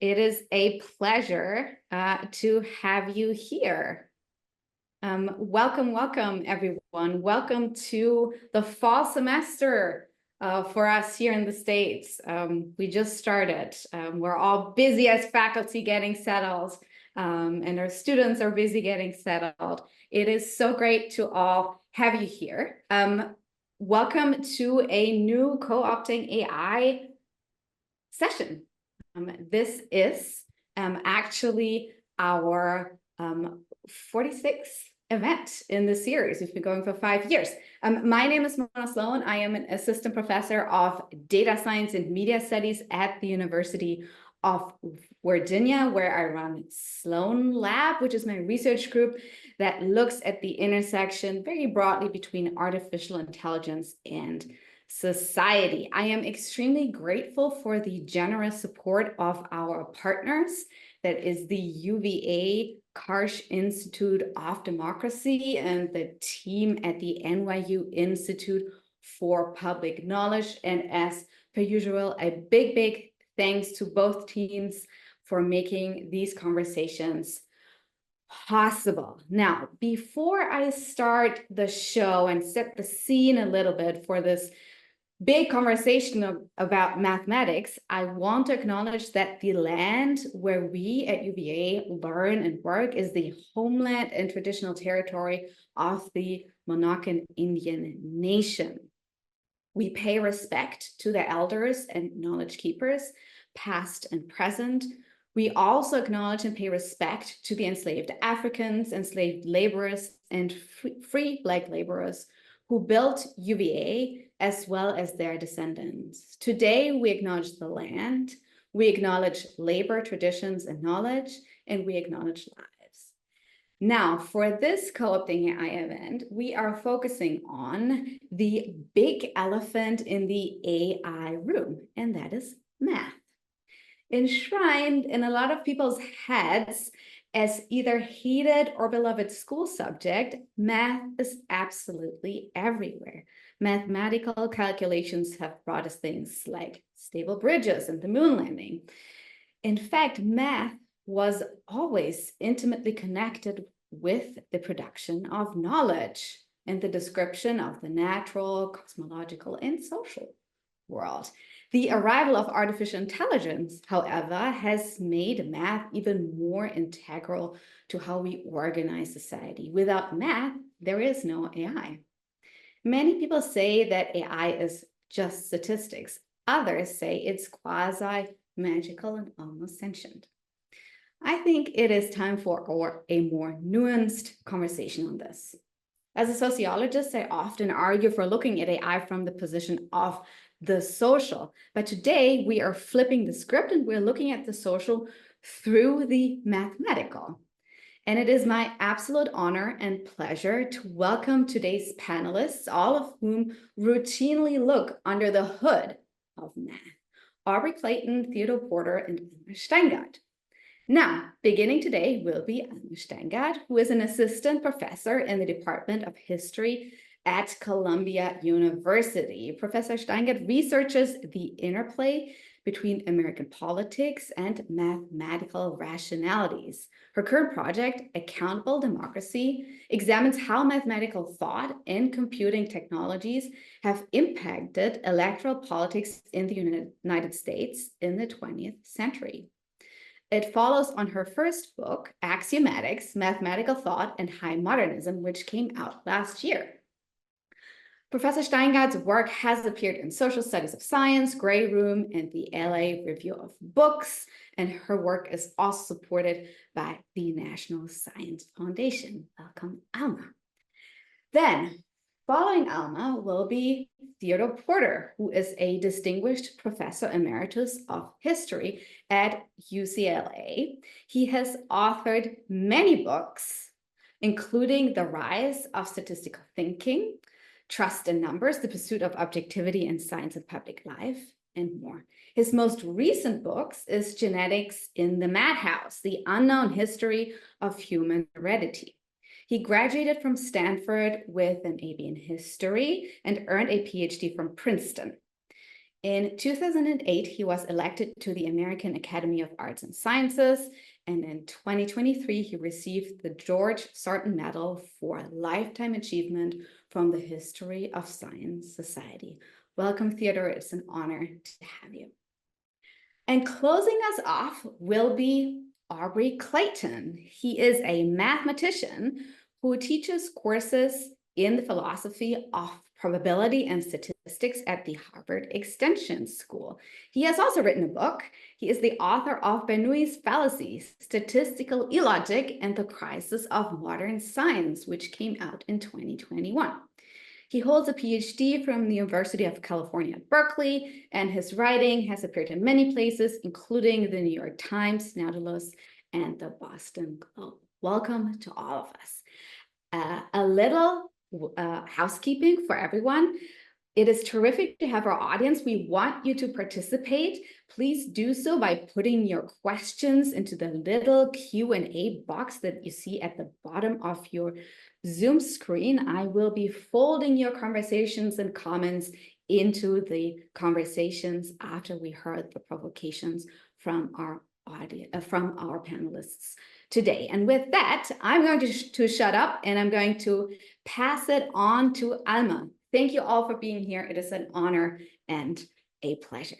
It is a pleasure to have you here. Welcome, everyone. Welcome to the fall semester for us here in the States. We just started. We're all busy as faculty getting settled, and our students are busy getting settled. It is so great to all have you here. Welcome to a new Co-opting AI session. This is actually our 46th event in the series. We've been going for 5 years. My name is Sloane. I am an assistant professor of data science and media studies at the University of Virginia, where I run Sloane Lab, which is my research group that looks at the intersection very broadly between artificial intelligence and society. I am extremely grateful for the generous support of our partners, that is the UVA Karsh Institute of Democracy and the team at the NYU Institute for Public Knowledge. And as per usual, a big thanks to both teams for making these conversations possible. Now, before I start the show and set the scene a little bit for this big conversation about mathematics, I want to acknowledge that the land where we at UVA learn and work is the homeland and traditional territory of the Monacan Indian Nation. We pay respect to the elders and knowledge keepers, past and present. We also acknowledge and pay respect to the enslaved Africans, enslaved laborers, and free Black laborers who built UVA, as well as their descendants. Today, we acknowledge the land, we acknowledge labor, traditions, and knowledge, and we acknowledge lives. Now, for this Co-opting AI event, we are focusing on the big elephant in the AI room, and that is math. Enshrined in a lot of people's heads as either hated or beloved school subject, math is absolutely everywhere. Mathematical calculations have brought us things like stable bridges and the moon landing. In fact, math was always intimately connected with the production of knowledge and the description of the natural, cosmological, and social world. The arrival of artificial intelligence, however, has made math even more integral to how we organize society. Without math, there is no AI. Many people say that AI is just statistics. Others say it's quasi-magical and almost sentient. I think it is time for a more nuanced conversation on this. As a sociologist, I often argue for looking at AI from the position of the social. But today we are flipping the script and we're looking at the social through the mathematical. And it is my absolute honor and pleasure to welcome today's panelists, all of whom routinely look under the hood of math. Aubrey Clayton, Theodore Porter, and Emma Steingart. Now, beginning today will be Emma Steingart, who is an assistant professor in the Department of History at Columbia University. Professor Steingart researches the interplay between American politics and mathematical rationalities. Her current project, Accountable Democracy, examines how mathematical thought and computing technologies have impacted electoral politics in the United States in the 20th century. It follows on her first book, Axiomatics, Mathematical Thought and High Modernism, which came out last year. Professor Steingart's work has appeared in Social Studies of Science, Grey Room, and the LA Review of Books, and her work is also supported by the National Science Foundation. Welcome, Alma. Then, following Alma will be Theodore Porter, who is a distinguished professor emeritus of history at UCLA. He has authored many books, including The Rise of Statistical Thinking, Trust in Numbers, The Pursuit of Objectivity in Science and Public Life, and more. His most recent books is Genetics in the Madhouse, The Unknown History of Human Heredity. He graduated from Stanford with an AB in history and earned a Ph.D. from Princeton. In 2008, he was elected to the American Academy of Arts and Sciences, and in 2023, he received the George Sarton Medal for Lifetime Achievement from the History of Science Society. Welcome, Theodore. It's an honor to have you. And closing us off will be Aubrey Clayton. He is a mathematician who teaches courses in the philosophy of probability and statistics at the Harvard Extension School. He has also written a book. He is the author of Bernoulli's Fallacy, Statistical Illogic, and the Crisis of Modern Science, which came out in 2021. He holds a Ph.D. from the University of California at Berkeley, and his writing has appeared in many places, including the New York Times, Nautilus, and the Boston Globe. Welcome to all of us. A little housekeeping for everyone. It is terrific to have our audience. We want you to participate. Please do so by putting your questions into the little Q&A box that you see at the bottom of your Zoom screen. I will be folding your conversations and comments into the conversations after we heard the provocations from our audience, from our panelists today. And with that, I'm going to shut up and I'm going to pass it on to Alma. Thank you all for being here. It is an honor and a pleasure.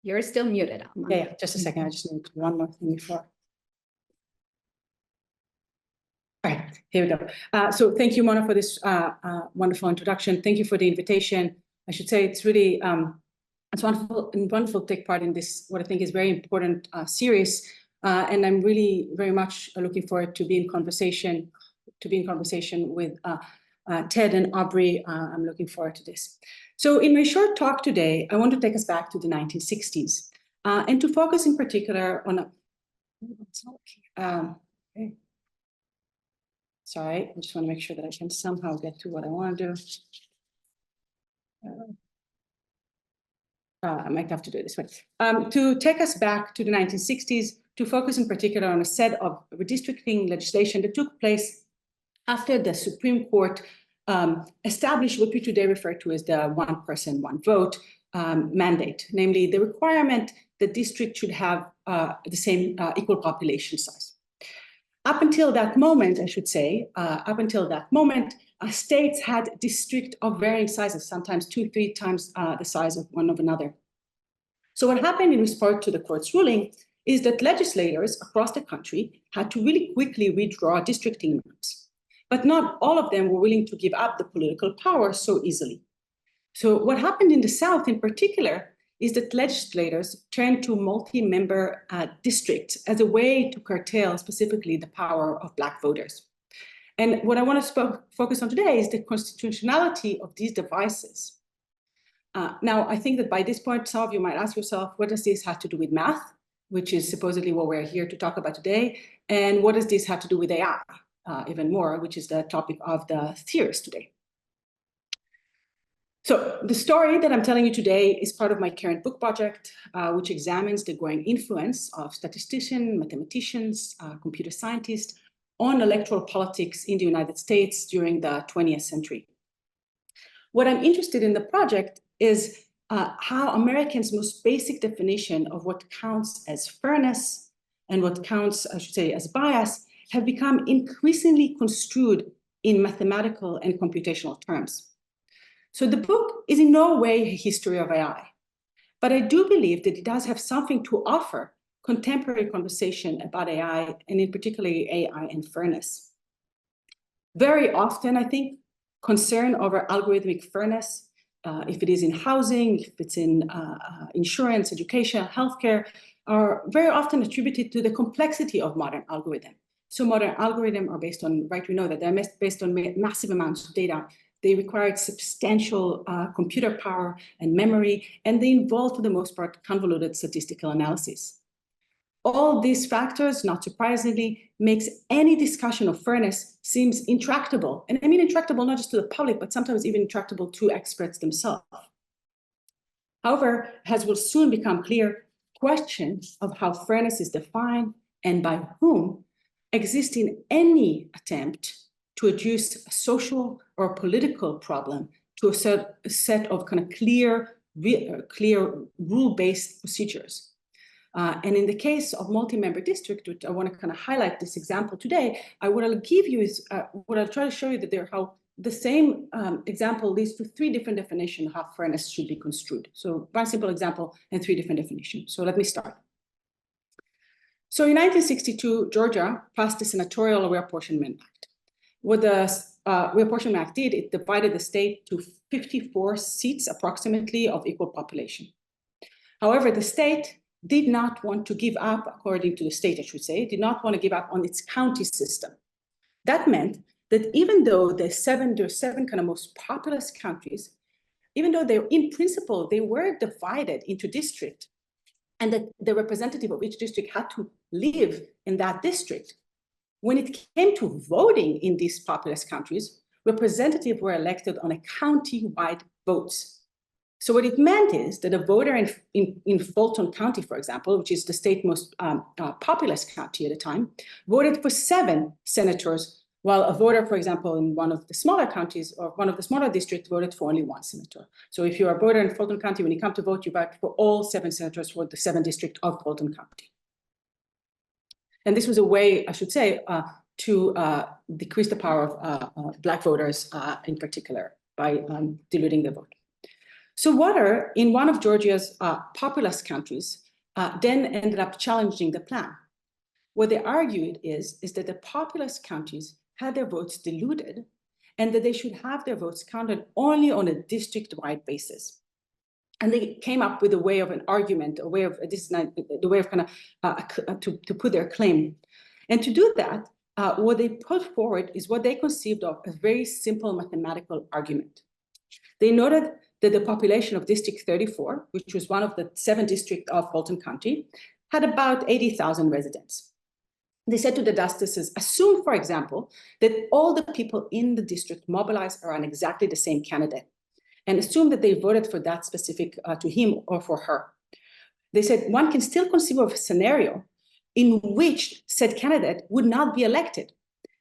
You're still muted, Alma. Yeah, just a second. I just need one more thing before. All right, here we go. So thank you, Mona, for this wonderful introduction. Thank you for the invitation. I should say it's really it's wonderful to take part in this, what I think is very important series. And I'm really very much looking forward to be in conversation with Ted and Aubrey. I'm looking forward to this. So in my short talk today, I want to take us back to the 1960s and to focus in particular on okay. Sorry, I just want to make sure that I can somehow get to what I want to do. I might have to do it this way. To take us back to the 1960s, to focus in particular on a set of redistricting legislation that took place after the Supreme Court established what we today refer to as the one person, one vote mandate, namely the requirement that districts should have the same equal population size. Up until that moment, I should say, states had districts of varying sizes, sometimes 2-3 times the size of one of another. So what happened in response to the court's ruling is that legislators across the country had to really quickly redraw districting maps. But not all of them were willing to give up the political power so easily. So what happened in the South in particular is that legislators turned to multi-member districts as a way to curtail specifically the power of Black voters. And what I want to focus on today is the constitutionality of these devices. Now, I think that by this point, some of you might ask yourself, what does this have to do with math, which is supposedly what we're here to talk about today? And what does this have to do with AI, even more, which is the topic of the theorists today? So the story that I'm telling you today is part of my current book project, which examines the growing influence of statisticians, mathematicians, computer scientists on electoral politics in the United States during the 20th century. What I'm interested in the project is how Americans' most basic definition of what counts as fairness and what counts, I should say, as bias have become increasingly construed in mathematical and computational terms. So the book is in no way a history of AI, but I do believe that it does have something to offer contemporary conversation about AI, and in particular AI and fairness. Very often, I think, concern over algorithmic fairness, if it is in housing, if it's in insurance, education, healthcare, are very often attributed to the complexity of modern algorithms. So modern algorithms are based on, right, we know that they're based on massive amounts of data. They require substantial computer power and memory, and they involve, for the most part, convoluted statistical analysis. All these factors, not surprisingly, makes any discussion of fairness seems intractable. And I mean intractable not just to the public, but sometimes even intractable to experts themselves. However, as will soon become clear, questions of how fairness is defined and by whom exist in any attempt to reduce a social or political problem to a set of kind of clear rule-based procedures. And in the case of multi-member district, which I want to kind of highlight this example today, what I'll give you is, what I'll try to show you that how the same example leads to three different definitions of how fairness should be construed. So one simple example and three different definitions. So let me start. So in 1962, Georgia passed the Senatorial Reapportionment Act. What the Reapportionment Act did, it divided the state to 54 seats approximately of equal population. However, the state did not want to give up, according to the state, I should say, did not want to give up on its county system. That meant that even though there are seven kind of most populous counties, even though they, in principle, they were divided into districts, and that the representative of each district had to live in that district, when it came to voting in these populous countries, representatives were elected on a county-wide votes. So what it meant is that a voter in Fulton County, for example, which is the state's most populous county at the time, voted for 7 senators, while a voter, for example, in one of the smaller counties or one of the smaller districts voted for only 1 senator. So if you're a voter in Fulton County, when you come to vote, you vote for all 7 senators for the 7th district of Fulton County. And this was a way, I should say, to decrease the power of Black voters in particular by diluting the vote. So Water, in one of Georgia's populous counties, then ended up challenging the plan. What they argued is that the populous counties had their votes diluted and that they should have their votes counted only on a district-wide basis. And they came up with a way of an argument, a way of the way of kind of to put their claim. And to do that, what they put forward is what they conceived of as a very simple mathematical argument. They noted that the population of District 34, which was one of the 7 districts of Fulton County, had about 80,000 residents. They said to the justices, assume, for example, that all the people in the district mobilized around exactly the same candidate, and assume that they voted for that specific, to him or for her. They said one can still conceive of a scenario in which said candidate would not be elected.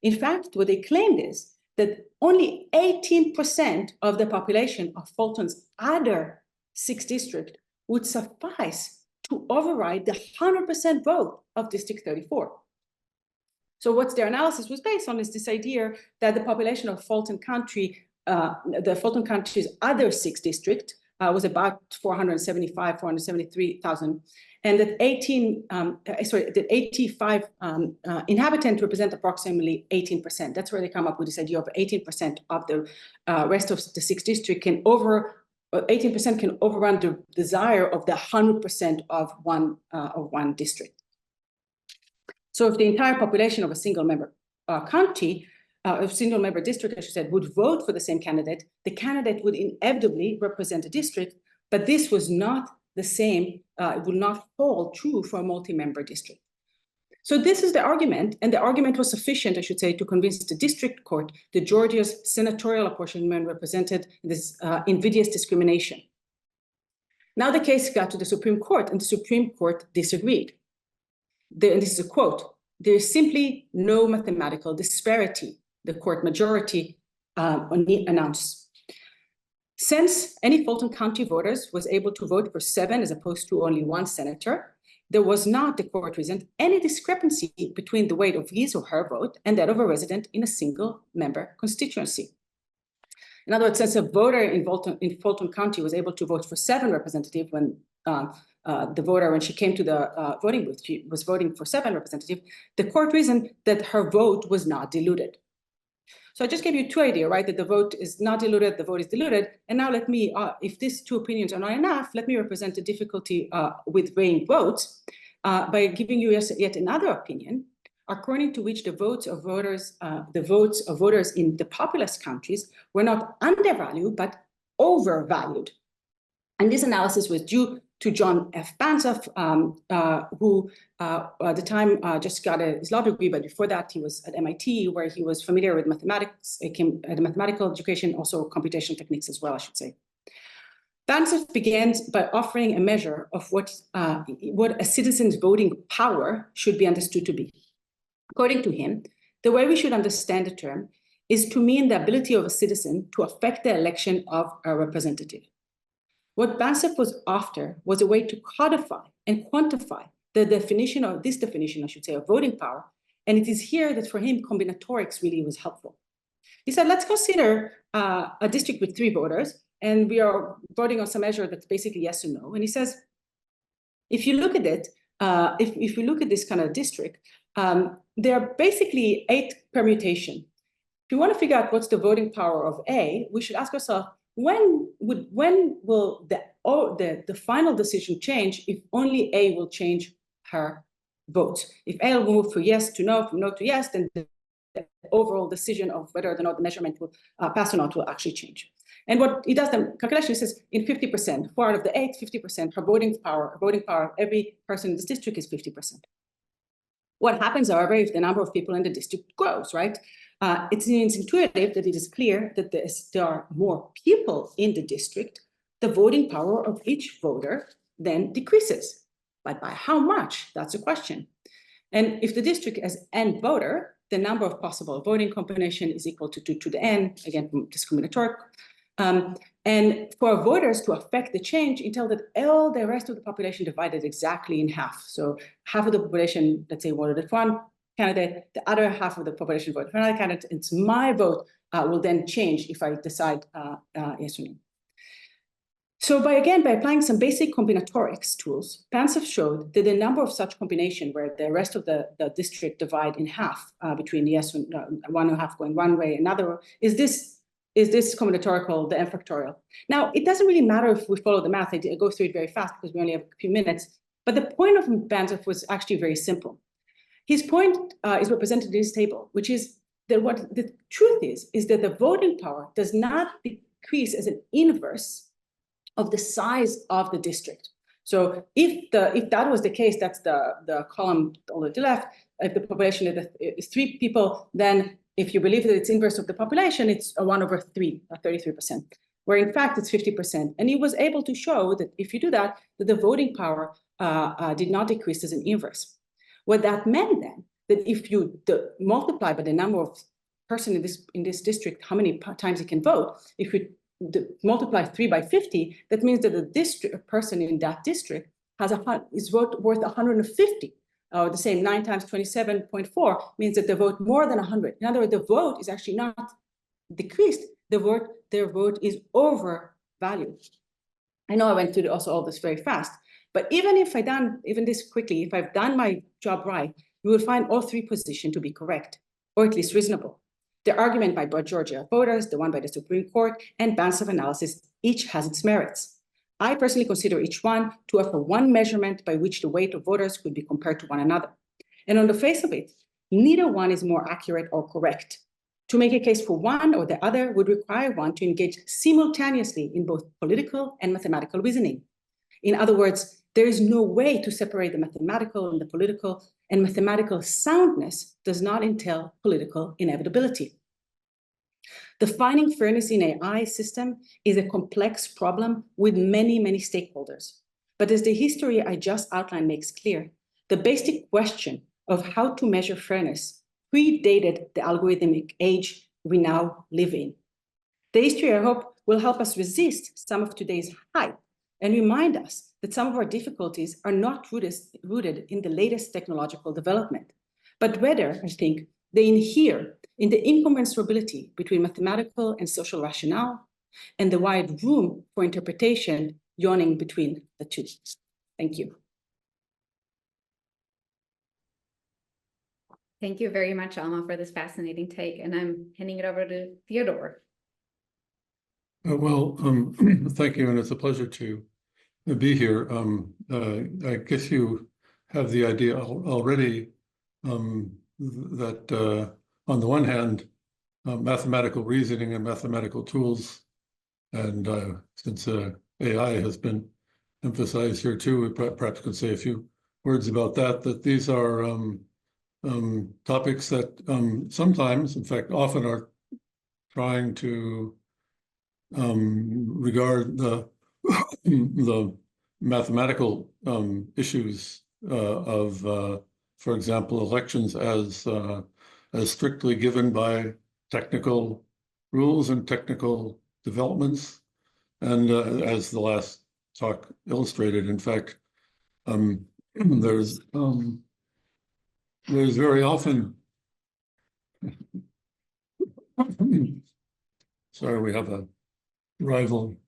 In fact, what they claimed is that only 18% of the population of Fulton's other 6 districts would suffice to override the 100% vote of District 34. So what their analysis was based on is this idea that the population of Fulton County, the Fulton County's other 6 districts was about 473,000, and that 85 inhabitants represent approximately 18%. That's where they come up with this idea of 18% of the rest of the 6 districts can 18% can overrun the desire of the 100% of one district. So if the entire population of a single member county, a single member district, I should say, would vote for the same candidate, the candidate would inevitably represent a district, but this was not the same, it would not hold true for a multi-member district. So this is the argument, and the argument was sufficient, I should say, to convince the district court that Georgia's senatorial apportionment represented this invidious discrimination. Now the case got to the Supreme Court, and the Supreme Court disagreed. And this is a quote, "There is simply no mathematical disparity," the court majority announced. Since any Fulton County voters was able to vote for 7 as opposed to only 1 senator, there was not, the court reasoned, any discrepancy between the weight of his or her vote and that of a resident in a single member constituency. In other words, since a voter in Fulton County was able to vote for 7 representatives when the voter, when she came to the voting booth, she was voting for 7 representatives, the court reasoned that her vote was not diluted. So I just gave you 2 ideas, right? That the vote is not diluted, the vote is diluted. And now let me, if these 2 opinions are not enough, let me represent the difficulty with weighing votes by giving you yet another opinion, according to which the votes of voters in the populous countries were not undervalued, but overvalued. And this analysis was due to John F. Banzoff, who at the time just got his law degree, but before that he was at MIT, where he was familiar with mathematics, had a mathematical education, also computational techniques as well, I should say. Banzoff began by offering a measure of what a citizen's voting power should be understood to be. According to him, the way we should understand the term is to mean the ability of a citizen to affect the election of a representative. What Banzhaf was after was a way to codify and quantify the definition, or this definition, I should say, of voting power. And it is here that for him, combinatorics really was helpful. He said, let's consider a district with 3 voters, and we are voting on some measure that's basically yes or no. And he says, if you look at it, if we look at this kind of district, there are basically 8 permutations. If you want to figure out what's the voting power of A, we should ask ourselves, when will the final decision change if only A will change her vote? If A will move from yes to no, from no to yes, then the overall decision of whether or not the measurement will pass or not will actually change. And what he does, the calculation says in 50%, 4 out of the 8, 50%, her voting power of every person in this district is 50%. What happens, however, if the number of people in the district grows, right? It means intuitive that it is clear that there are more people in the district, the voting power of each voter then decreases. But by how much? That's a question. And if the district has n voter, the number of possible voting combination is equal to 2 to the n, again, discriminatoric. And for voters to affect the change, until that all the rest of the population divided exactly in half. So half of the population, let's say, voted for one candidate, the other half of the population voted for another candidate. It's my vote will then change if I decide yes or no. So by applying some basic combinatorics tools, Banzhaf showed that the number of such combination where the rest of the district divide in half between yes and one and a half going one way, another is this combinatorial, the n factorial. Now, it doesn't really matter if we follow the math. I go through it very fast because we only have a few minutes. But the point of Banzhaf was actually very simple. His point is represented in this table, which is that what the truth is that the voting power does not decrease as an inverse of the size of the district. So if that was the case, that's the column all the left. If the population is 3 people, then if you believe that it's inverse of the population, it's a 1 over 3, 33%, where in fact it's 50%. And he was able to show that if you do that, that the voting power did not decrease as an inverse. What that meant then, that if you multiply by the number of persons in this district, how many times you can vote, if you multiply 3 by 50, that means that a person in that district is worth 150. The same 9 times 27.4 means that they vote more than 100. In other words, the vote is actually not decreased. Their vote is overvalued. I know I went through also all this very fast, but even if this quickly, if I've done my job right, you will find all 3 positions to be correct, or at least reasonable. The argument by Georgia voters, the one by the Supreme Court, and Banzhaf analysis, each has its merits. I personally consider each one to offer one measurement by which the weight of voters could be compared to one another. And on the face of it, neither one is more accurate or correct. To make a case for one or the other would require one to engage simultaneously in both political and mathematical reasoning. In other words, there is no way to separate the mathematical and the political, and mathematical soundness does not entail political inevitability. Defining fairness in an AI system is a complex problem with many, many stakeholders. But as the history I just outlined makes clear, the basic question of how to measure fairness predated the algorithmic age we now live in. The history, I hope, will help us resist some of today's hype and remind us that some of our difficulties are not rooted in the latest technological development, but rather, I think, they inhere in the incommensurability between mathematical and social rationale and the wide room for interpretation yawning between the two. Thank you. Thank you very much, Alma, for this fascinating take. And I'm handing it over to Theodore. Thank you, and it's a pleasure to be here. I guess you have the idea already that on the one hand, mathematical reasoning and mathematical tools, and since AI has been emphasized here too, we perhaps could say a few words about that these are topics that sometimes, in fact, often are trying to regard the mathematical issues of, for example, elections as strictly given by technical rules and technical developments. And as the last talk illustrated, in fact, there's very often, sorry, we have a rival.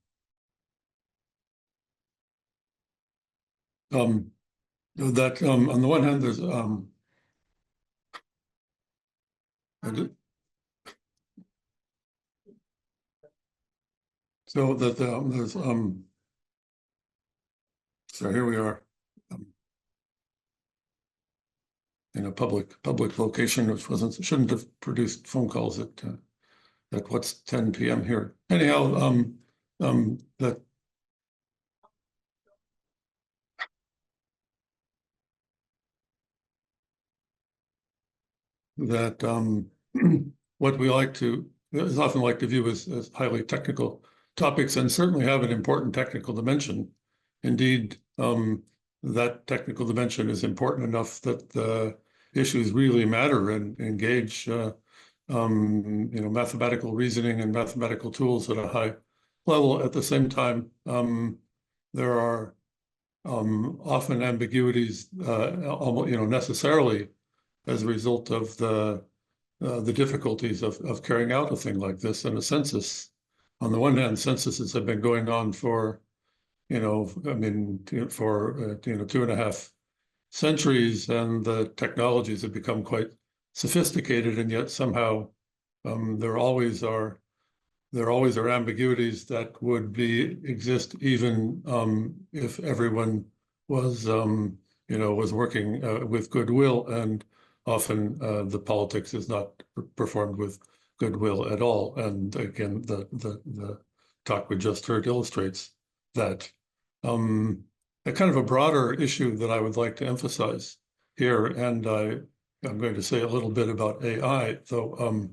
That on the one hand, there's so that there's so here we are in a public location, which shouldn't have produced phone calls at what's 10 p.m. here. Anyhow, that what we is often like to view as highly technical topics, and certainly have an important technical dimension. Indeed, that technical dimension is important enough that the issues really matter and engage mathematical reasoning and mathematical tools at a high level. At the same time, there are often ambiguities, necessarily as a result of the difficulties of carrying out a thing like this in a census. On the one hand, censuses have been going on for, for 2.5 centuries, and the technologies have become quite sophisticated, and yet somehow there always are ambiguities that would exist even if everyone was working with goodwill, and often the politics is not performed with goodwill at all. And again, the talk we just heard illustrates that. A kind of a broader issue that I would like to emphasize here, and I'm going to say a little bit about AI, though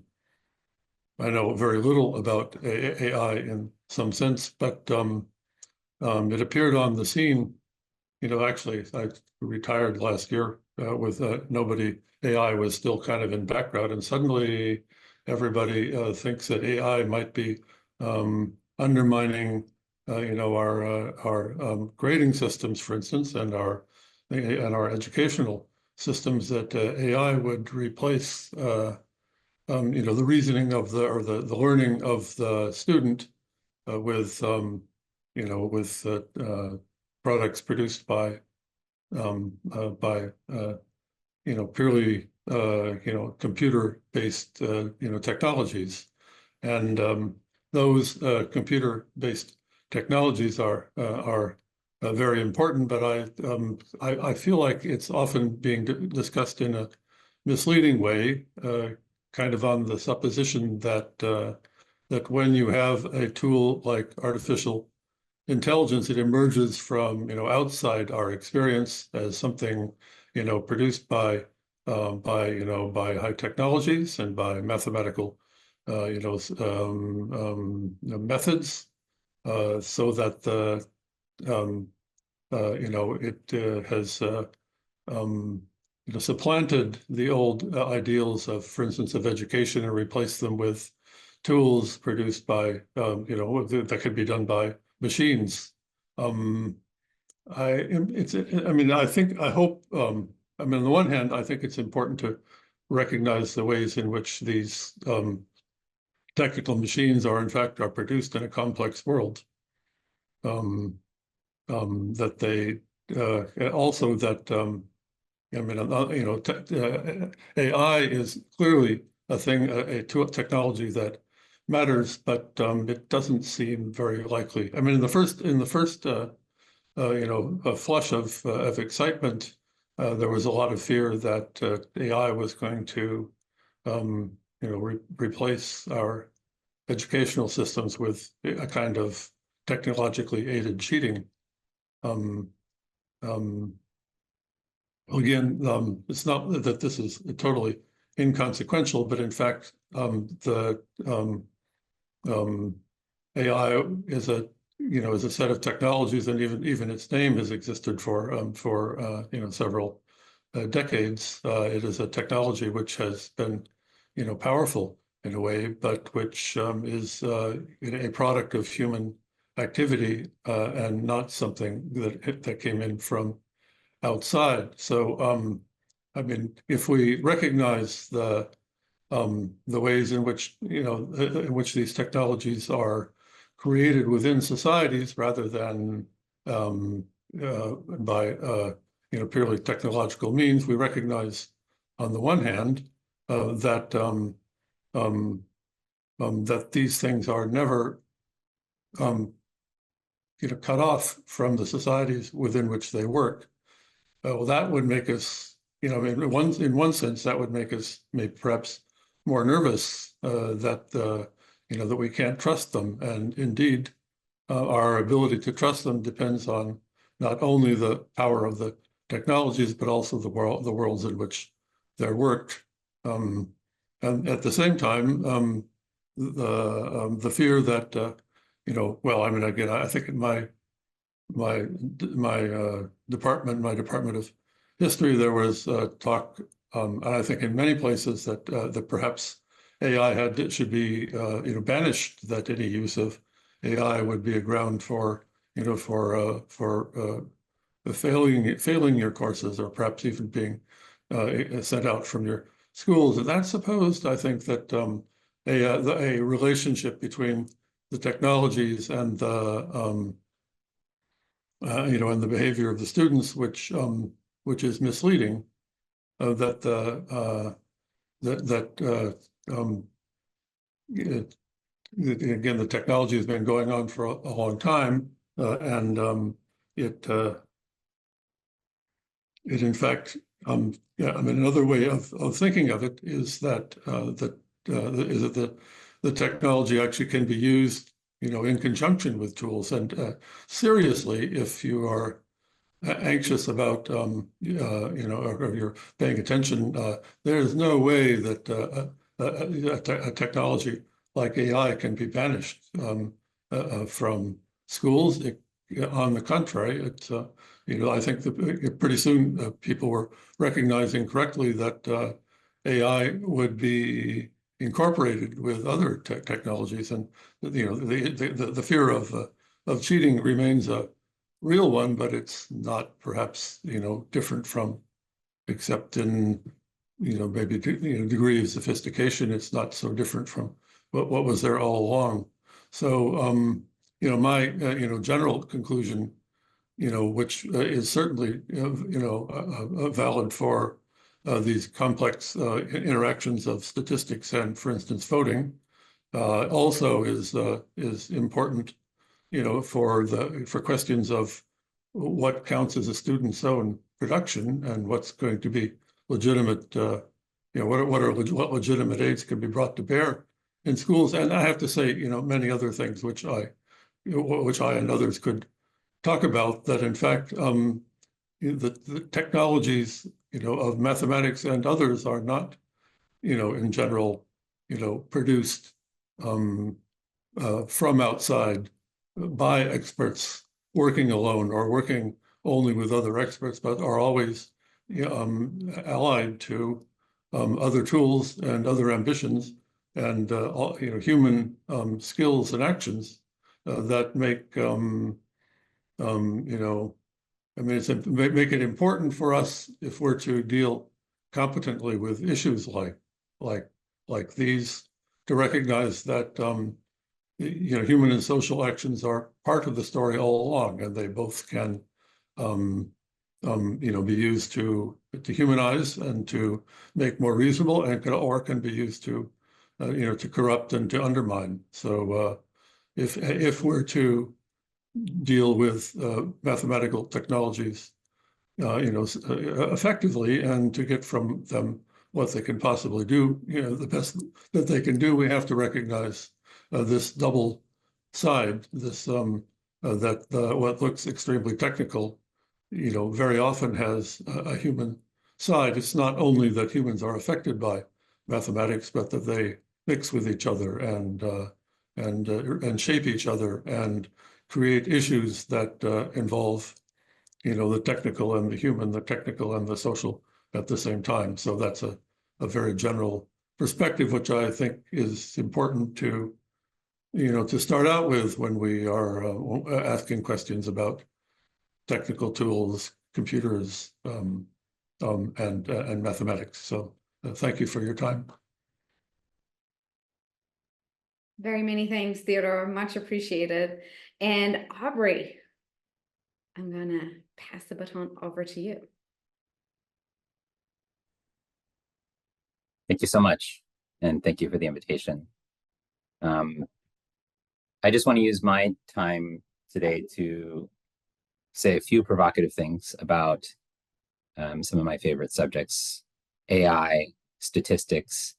I know very little about AI in some sense, but it appeared on the scene. Actually, I retired last year with AI was still kind of in background, and suddenly everybody thinks that AI might be undermining our grading systems, for instance, and our educational systems, that AI would replace the reasoning of the learning of the student with products produced by purely computer-based technologies, and those computer-based technologies are very important, but I feel like it's often being discussed in a misleading way, kind of on the supposition that when you have a tool like artificial intelligence, it emerges from outside our experience as something produced by high technologies and by mathematical methods, so that it has supplanted the old ideals of, for instance, of education, and replaced them with tools produced by that could be done by machines. On the one hand, I think it's important to recognize the ways in which these technical machines are produced in a complex world. That they also that AI is clearly a technology that matters, but it doesn't seem very likely. In the first a flush of excitement, there was a lot of fear that AI was going to replace our educational systems with a kind of technologically aided cheating. Again, it's not that this is totally inconsequential, but in fact, the AI is a set of technologies, and even its name has existed for several decades. It is a technology which has been powerful, in a way, but which is a product of human activity and not something that came in from outside. So, I mean, if we recognize the ways in which these technologies are created within societies rather than by purely technological means, we recognize on the one hand that that these things are never cut off from the societies within which they work. Well, that would make us, in one sense, that would make us maybe perhaps more nervous that that we can't trust them. And indeed, our ability to trust them depends on not only the power of the technologies, but also the worlds in which they're worked. And at the same time, the fear that well, I mean, again, I think in my department of history, there was talk, and I think in many places that perhaps AI should be banished. That any use of AI would be a ground for failing your courses, or perhaps even being sent out from your schools. And that supposed, I think, that a relationship between the technologies and the and the behavior of the students, which is misleading. Again, the technology has been going on for a long time, and it in fact, yeah, I mean, another way of thinking of it is that the technology actually can be used, in conjunction with tools. And seriously, if you are anxious about, or you're paying attention, there is no way that a technology like AI can be banished from schools. On the contrary, it's I think that pretty soon people were recognizing correctly that AI would be incorporated with other technologies, and the fear of cheating remains a real one, but it's not perhaps different from, except in maybe degree of sophistication, it's not so different from what was there all along. So my general conclusion, which is certainly valid for these complex interactions of statistics and, for instance, voting, also is important, for questions of what counts as a student's own production and what's going to be legitimate. What legitimate aids can be brought to bear in schools. And I have to say, many other things which I and others could talk about, that in fact the technologies of mathematics and others are not in general produced from outside by experts working alone or working only with other experts, but are always allied to other tools and other ambitions and human skills and actions that make I mean, make it important for us, if we're to deal competently with issues like these, to recognize that human and social actions are part of the story all along, and they both can be used to humanize and to make more reasonable, and or can be used to to corrupt and to undermine. So if we're to deal with mathematical technologies, effectively, and to get from them what they can possibly do, the best that they can do, we have to recognize this double side, this that what looks extremely technical, very often has a human side. It's not only that humans are affected by mathematics, but that they mix with each other and shape each other and create issues that involve, the technical and the human, the technical and the social at the same time. So that's a very general perspective, which I think is important to, to start out with when we are asking questions about technical tools, computers, and mathematics. So thank you for your time. Very many thanks, Theodore. Much appreciated. And Aubrey, I'm gonna pass the baton over to you. Thank you so much, and thank you for the invitation. I just want to use my time today to say a few provocative things about some of my favorite subjects: AI, statistics,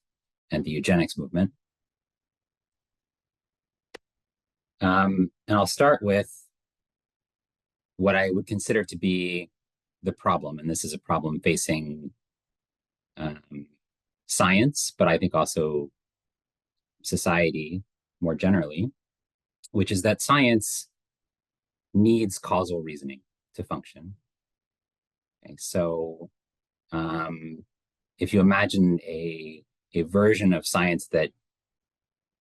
and the eugenics movement. And I'll start with what I would consider to be the problem, and this is a problem facing science, but I think also society more generally, which is that science needs causal reasoning to function. Okay, so if you imagine a version of science that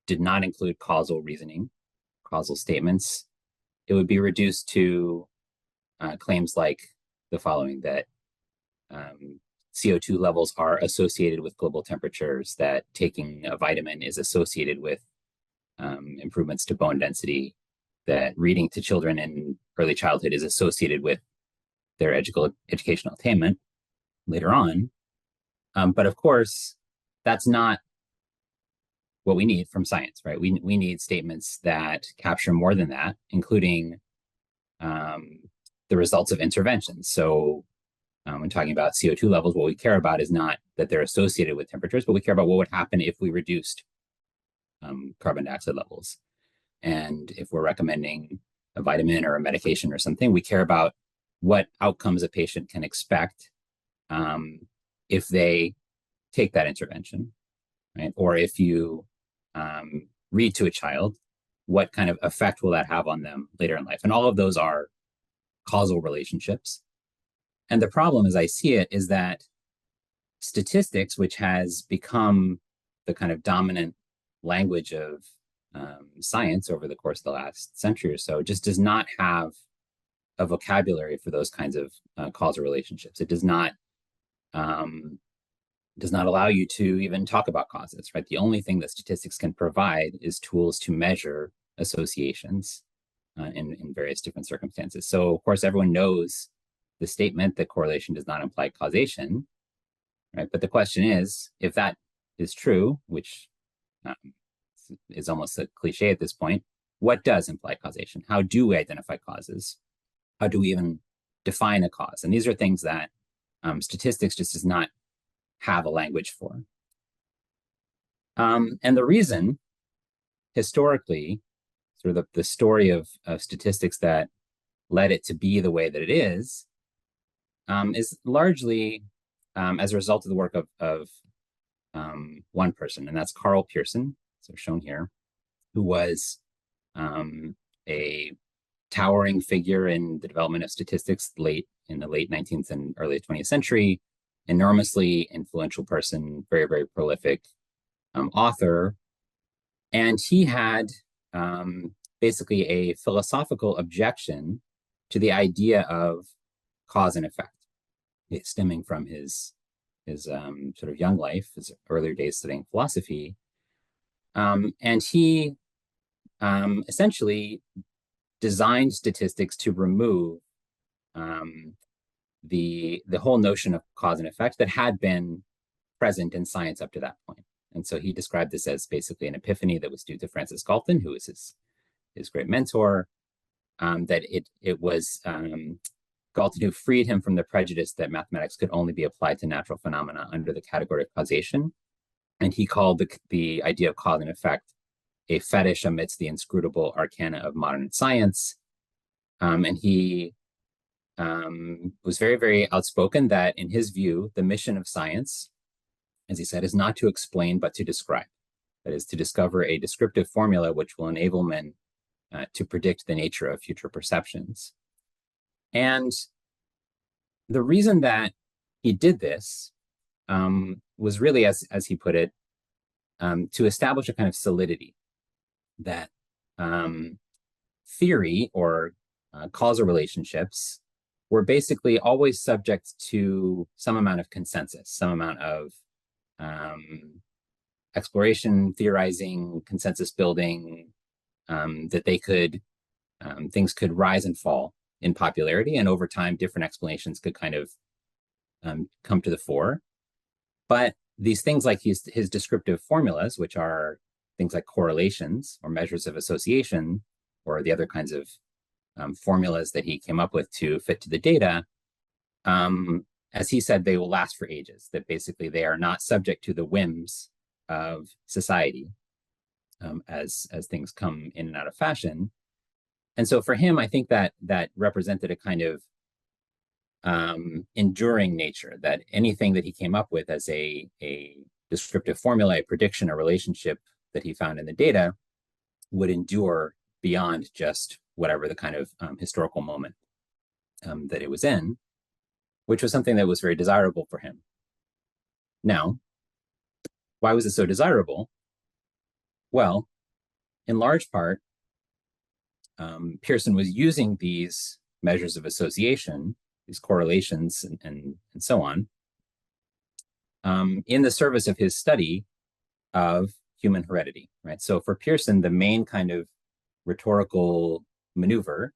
did not include causal reasoning, causal statements, it would be reduced to claims like the following: that CO2 levels are associated with global temperatures, that taking a vitamin is associated with improvements to bone density, that reading to children in early childhood is associated with their educational attainment later on. But of course, that's not what we need from science, right? We need statements that capture more than that, including the results of interventions. So when talking about CO2 levels, what we care about is not that they're associated with temperatures, but we care about what would happen if we reduced carbon dioxide levels. And if we're recommending a vitamin or a medication or something, we care about what outcomes a patient can expect if they take that intervention, right? Or if you read to a child, what kind of effect will that have on them later in life? And all of those are causal relationships. And the problem, as I see it, is that statistics, which has become the kind of dominant language of science over the course of the last century or so, just does not have a vocabulary for those kinds of causal relationships. It does not allow you to even talk about causes, right? The only thing that statistics can provide is tools to measure associations in various different circumstances. So, of course, everyone knows the statement that correlation does not imply causation, right? But the question is, if that is true, which is almost a cliche at this point, what does imply causation? How do we identify causes? How do we even define a cause? And these are things that statistics just does not have a language for. And the reason, historically, sort of the story of statistics that led it to be the way that it is largely as a result of the work of one person, and that's Karl Pearson, so shown here, who was a towering figure in the development of statistics in the late 19th and early 20th century, enormously influential person, very, very prolific author. And he had basically a philosophical objection to the idea of cause and effect, stemming from his sort of young life, his earlier days studying philosophy. And he essentially designed statistics to remove the whole notion of cause and effect that had been present in science up to that point. And so he described this as basically an epiphany that was due to Francis Galton, who was his great mentor, that it was Galton who freed him from the prejudice that mathematics could only be applied to natural phenomena under the category of causation. And he called the idea of cause and effect a fetish amidst the inscrutable arcana of modern science. And he was very, very outspoken that, in his view, the mission of science, as he said, is not to explain, but to describe. That is, to discover a descriptive formula which will enable men to predict the nature of future perceptions. And the reason that he did this was really, as he put it, to establish a kind of solidity that theory or causal relationships were basically always subject to some amount of consensus, some amount of exploration, theorizing, consensus building, that they could, things could rise and fall in popularity, and over time, different explanations could kind of come to the fore. But these things like his descriptive formulas, which are things like correlations or measures of association, or the other kinds of formulas that he came up with to fit to the data, as he said, they will last for ages, that basically they are not subject to the whims of society as things come in and out of fashion. And so for him, I think that represented a kind of enduring nature, that anything that he came up with as a descriptive formula, a prediction, a relationship that he found in the data would endure beyond just whatever the kind of historical moment that it was in, which was something that was very desirable for him. Now, why was it so desirable? Well, in large part, Pearson was using these measures of association, these correlations and so on, in the service of his study of human heredity, right? So for Pearson, the main kind of rhetorical maneuver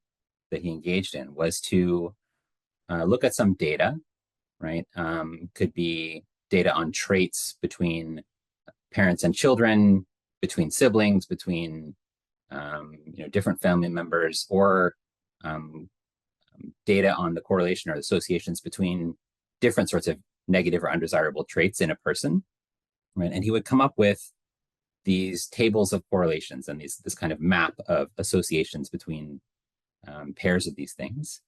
that he engaged in was to look at some data, right? Could be data on traits between parents and children, between siblings, between different family members, or data on the correlation or associations between different sorts of negative or undesirable traits in a person, right? And he would come up with these tables of correlations and this kind of map of associations between pairs of these things.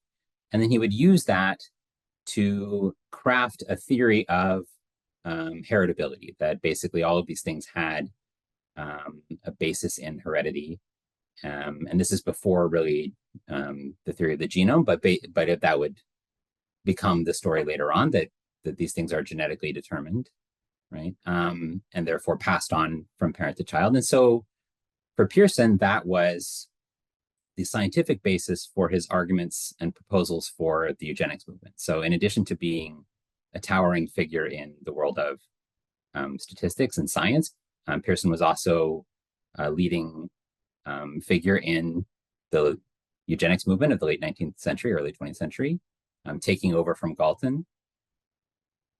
And then he would use that to craft a theory of heritability, that basically all of these things had a basis in heredity. And this is before really the theory of the genome, but if that would become the story later on, that these things are genetically determined, right? And therefore passed on from parent to child. And so for Pearson, that was the scientific basis for his arguments and proposals for the eugenics movement. So in addition to being a towering figure in the world of statistics and science, Pearson was also a leading figure in the eugenics movement of the late 19th century, early 20th century, taking over from Galton.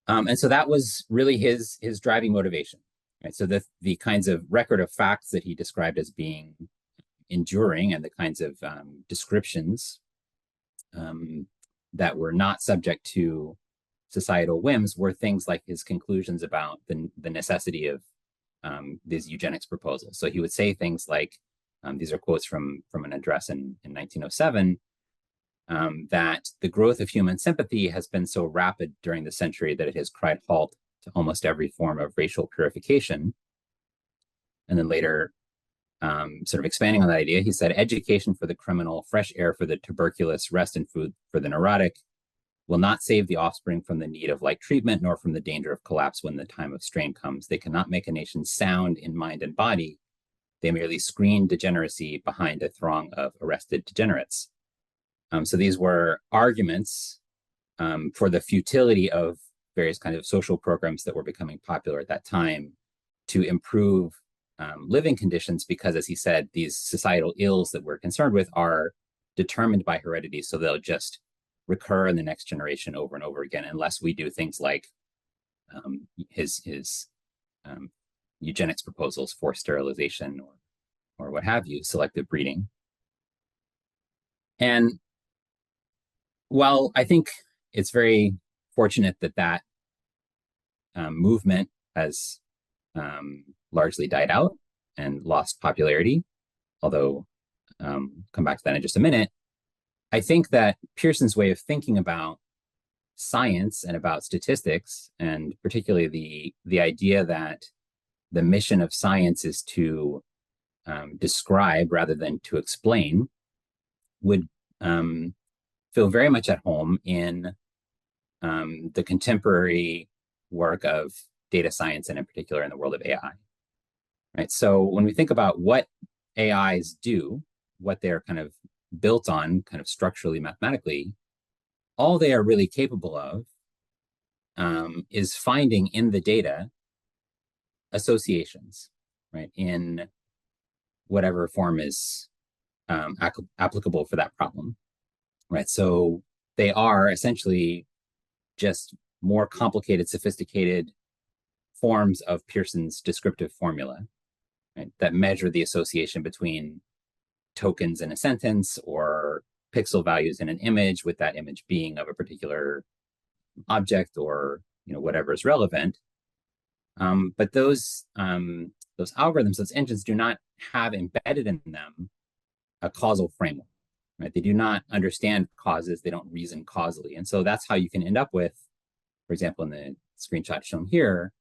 And so that was really his driving motivation, right? So the kinds of record of facts that he described as being enduring, and the kinds of descriptions that were not subject to societal whims, were things like his conclusions about the necessity of these eugenics proposals. So he would say things like, these are quotes from an address in 1907, that the growth of human sympathy has been so rapid during the century that it has cried halt to almost every form of racial purification. And then later, sort of expanding on that idea, he said, education for the criminal, fresh air for the tuberculous, rest and food for the neurotic will not save the offspring from the need of like treatment, nor from the danger of collapse when the time of strain comes. They cannot make a nation sound in mind and body. They merely screen degeneracy behind a throng of arrested degenerates. So these were arguments for the futility of various kinds of social programs that were becoming popular at that time to improve living conditions, because, as he said, these societal ills that we're concerned with are determined by heredity, so they'll just recur in the next generation over and over again, unless we do things like his eugenics proposals for sterilization or what have you, selective breeding. And while I think it's very fortunate that movement has largely died out and lost popularity, although come back to that in just a minute, I think that Pearson's way of thinking about science and about statistics, and particularly the idea that the mission of science is to describe rather than to explain, would feel very much at home in the contemporary work of data science, and in particular in the world of AI. right? So when we think about what AIs do, what they're kind of built on, kind of structurally, mathematically, all they are really capable of is finding in the data associations, right, in whatever form is applicable for that problem, right? So they are essentially just more complicated, sophisticated forms of Pearson's descriptive formula, right, that measure the association between tokens in a sentence or pixel values in an image, with that image being of a particular object or whatever is relevant. But those algorithms, those engines, do not have embedded in them a causal framework, right? They do not understand causes. They don't reason causally. And so that's how you can end up with, for example, in the screenshot shown here,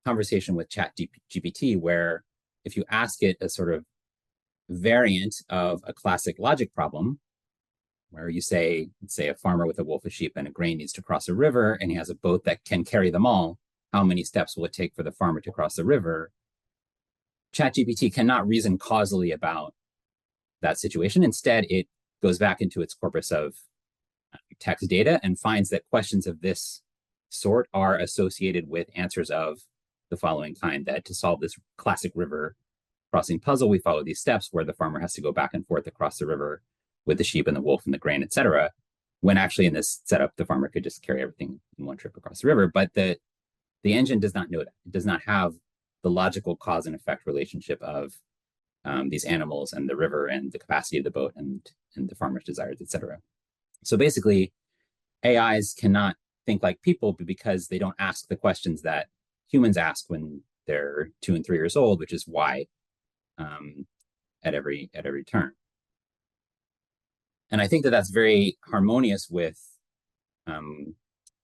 conversation with ChatGPT, where if you ask it a sort of variant of a classic logic problem, where you say, let's say a farmer with a wolf, a sheep, and a grain needs to cross a river, and he has a boat that can carry them all, how many steps will it take for the farmer to cross the river? ChatGPT cannot reason causally about that situation. Instead, it goes back into its corpus of text data and finds that questions of this sort are associated with answers of the following kind, that to solve this classic river crossing puzzle, we follow these steps where the farmer has to go back and forth across the river with the sheep and the wolf and the grain, etc. When actually in this setup, the farmer could just carry everything in one trip across the river. But the engine does not know that. It does not have the logical cause and effect relationship of these animals and the river and the capacity of the boat and the farmer's desires, etc. So basically, AIs cannot think like people because they don't ask the questions that humans ask when they're 2 and 3 years old, which is why at every turn. And I think that that's very harmonious with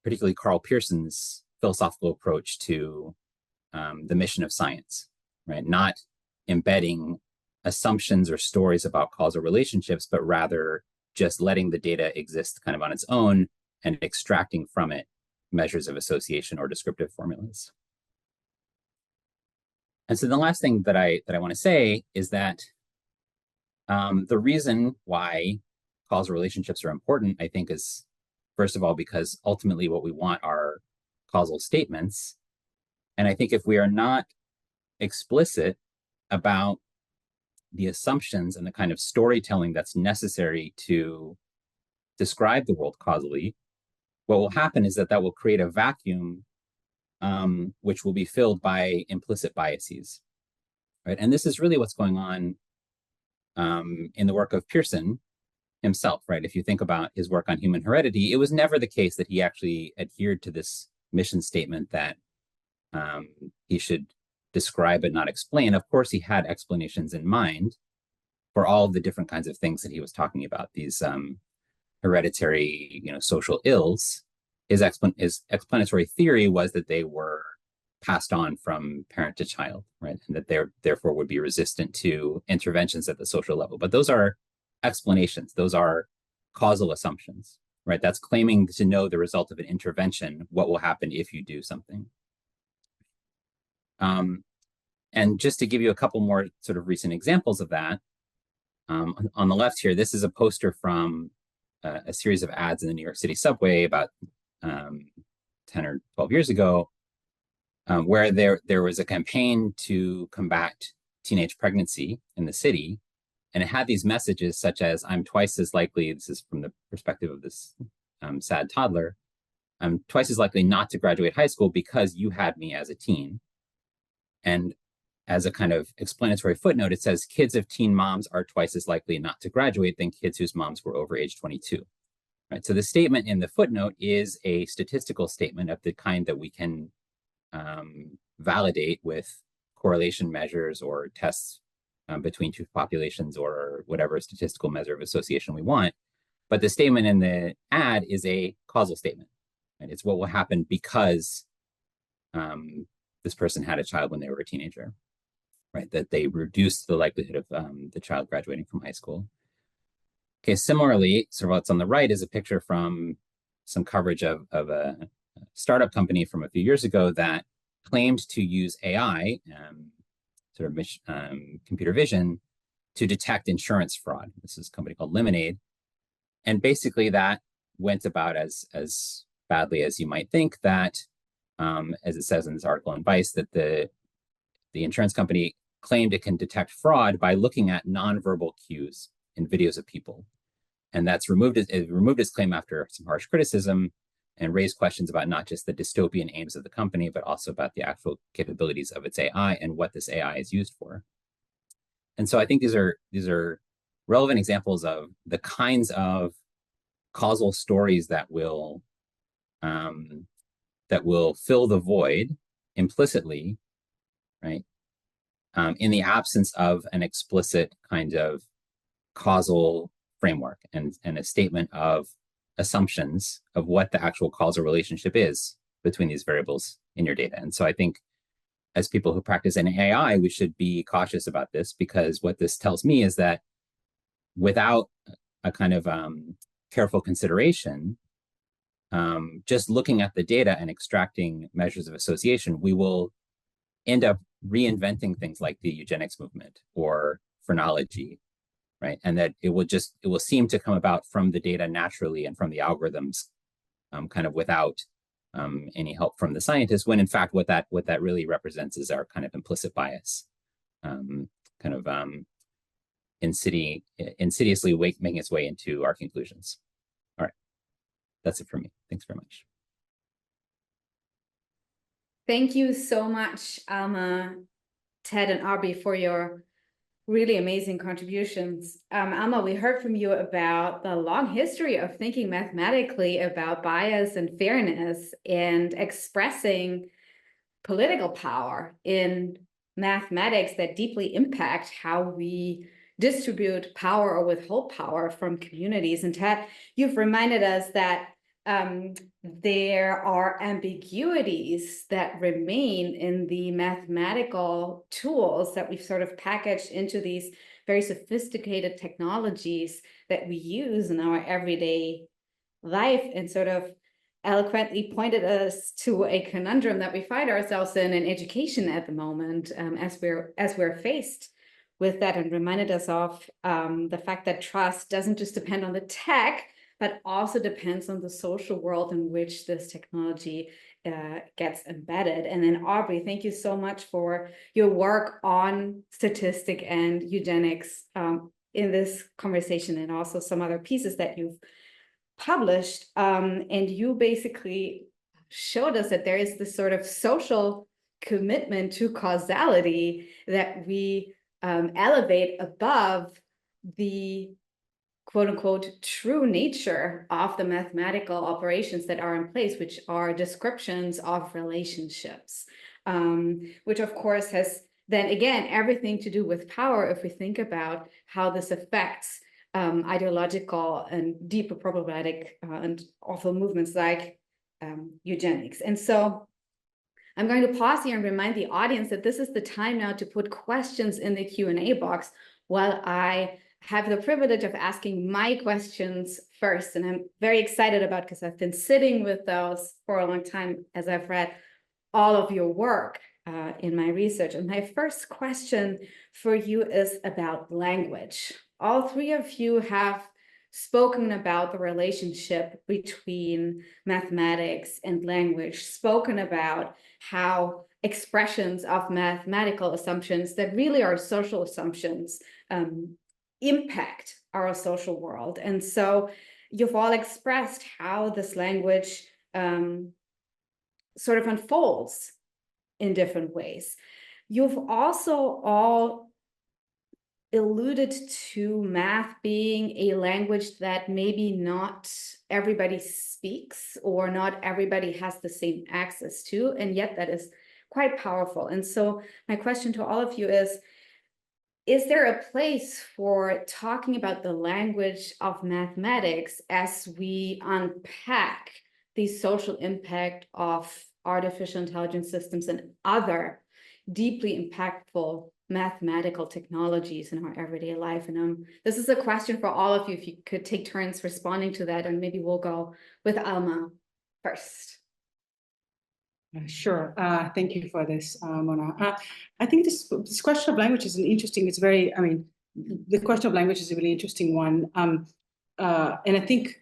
particularly Karl Pearson's philosophical approach to the mission of science, right? Not embedding assumptions or stories about causal relationships, but rather just letting the data exist kind of on its own and extracting from it measures of association or descriptive formulas. And so the last thing that I want to say is that the reason why causal relationships are important, I think, is first of all because ultimately what we want are causal statements. And I think if we are not explicit about the assumptions and the kind of storytelling that's necessary to describe the world causally, what will happen is that will create a vacuum which will be filled by implicit biases, right? And this is really what's going on in the work of Pearson himself, right? If you think about his work on human heredity, it was never the case that he actually adhered to this mission statement that he should describe but not explain. Of course, he had explanations in mind for all of the different kinds of things that he was talking about, these hereditary, social ills. His explanatory theory was that they were passed on from parent to child, right? And that they therefore would be resistant to interventions at the social level. But those are explanations. Those are causal assumptions, right? That's claiming to know the result of an intervention, what will happen if you do something. And just to give you a couple more sort of recent examples of that, on the left here, this is a poster from a series of ads in the New York City subway about 10 or 12 years ago, where there was a campaign to combat teenage pregnancy in the city. And it had these messages such as, I'm twice as likely, this is from the perspective of this sad toddler, I'm twice as likely not to graduate high school because you had me as a teen. And as a kind of explanatory footnote, it says kids of teen moms are twice as likely not to graduate than kids whose moms were over age 22. Right? So the statement in the footnote is a statistical statement of the kind that we can validate with correlation measures or tests between two populations or whatever statistical measure of association we want. But the statement in the ad is a causal statement. Right? It's what will happen because this person had a child when they were a teenager, right? That they reduced the likelihood of the child graduating from high school. Okay, similarly, sort of what's on the right is a picture from some coverage of a startup company from a few years ago that claimed to use AI sort of computer vision to detect insurance fraud. This is a company called Lemonade. And basically that went about as badly as you might think, that, as it says in this article in Vice, that the insurance company claimed it can detect fraud by looking at nonverbal cues in videos of people. And it removed its claim after some harsh criticism and raised questions about not just the dystopian aims of the company, but also about the actual capabilities of its AI and what this AI is used for. And so I think these are relevant examples of the kinds of causal stories that will fill the void implicitly, right? In the absence of an explicit kind of causal framework and a statement of assumptions of what the actual causal relationship is between these variables in your data. And so I think as people who practice in AI, we should be cautious about this, because what this tells me is that without a kind of careful consideration, just looking at the data and extracting measures of association, we will end up reinventing things like the eugenics movement or phrenology, right? And that it will seem to come about from the data naturally and from the algorithms, kind of without any help from the scientists, when in fact what that really represents is our kind of implicit bias, insidiously making its way into our conclusions. All right, that's it for me. Thanks very much. Thank you so much, Alma, Ted, and Aubrey, for your really amazing contributions. Alma, we heard from you about the long history of thinking mathematically about bias and fairness and expressing political power in mathematics that deeply impact how we distribute power or withhold power from communities. And Ted, you've reminded us that there are ambiguities that remain in the mathematical tools that we've sort of packaged into these very sophisticated technologies that we use in our everyday life, and sort of eloquently pointed us to a conundrum that we find ourselves in education at the moment, as we're faced with that, and reminded us of the fact that trust doesn't just depend on the tech, but also depends on the social world in which this technology gets embedded. And then Aubrey, thank you so much for your work on statistic and eugenics in this conversation, and also some other pieces that you've published. And you basically showed us that there is this sort of social commitment to causality that we elevate above the quote unquote true nature of the mathematical operations that are in place, which are descriptions of relationships, which of course has then again everything to do with power if we think about how this affects ideological and deeper problematic and awful movements like eugenics. And so I'm going to pause here and remind the audience that this is the time now to put questions in the Q&A box while I have the privilege of asking my questions first. And I'm very excited about, because I've been sitting with those for a long time as I've read all of your work in my research. And my first question for you is about language. All three of you have spoken about the relationship between mathematics and language, spoken about how expressions of mathematical assumptions that really are social assumptions impact our social world. And so you've all expressed how this language sort of unfolds in different ways. You've also all alluded to math being a language that maybe not everybody speaks, or not everybody has the same access to, and yet that is quite powerful. And so my question to all of you is there a place for talking about the language of mathematics as we unpack the social impact of artificial intelligence systems and other deeply impactful mathematical technologies in our everyday life? And this is a question for all of you, if you could take turns responding to that, and maybe we'll go with Alma first. Sure. Thank you for this, Mona. I think this question of language is an interesting. It's very. I mean, the question of language is a really interesting one. And I think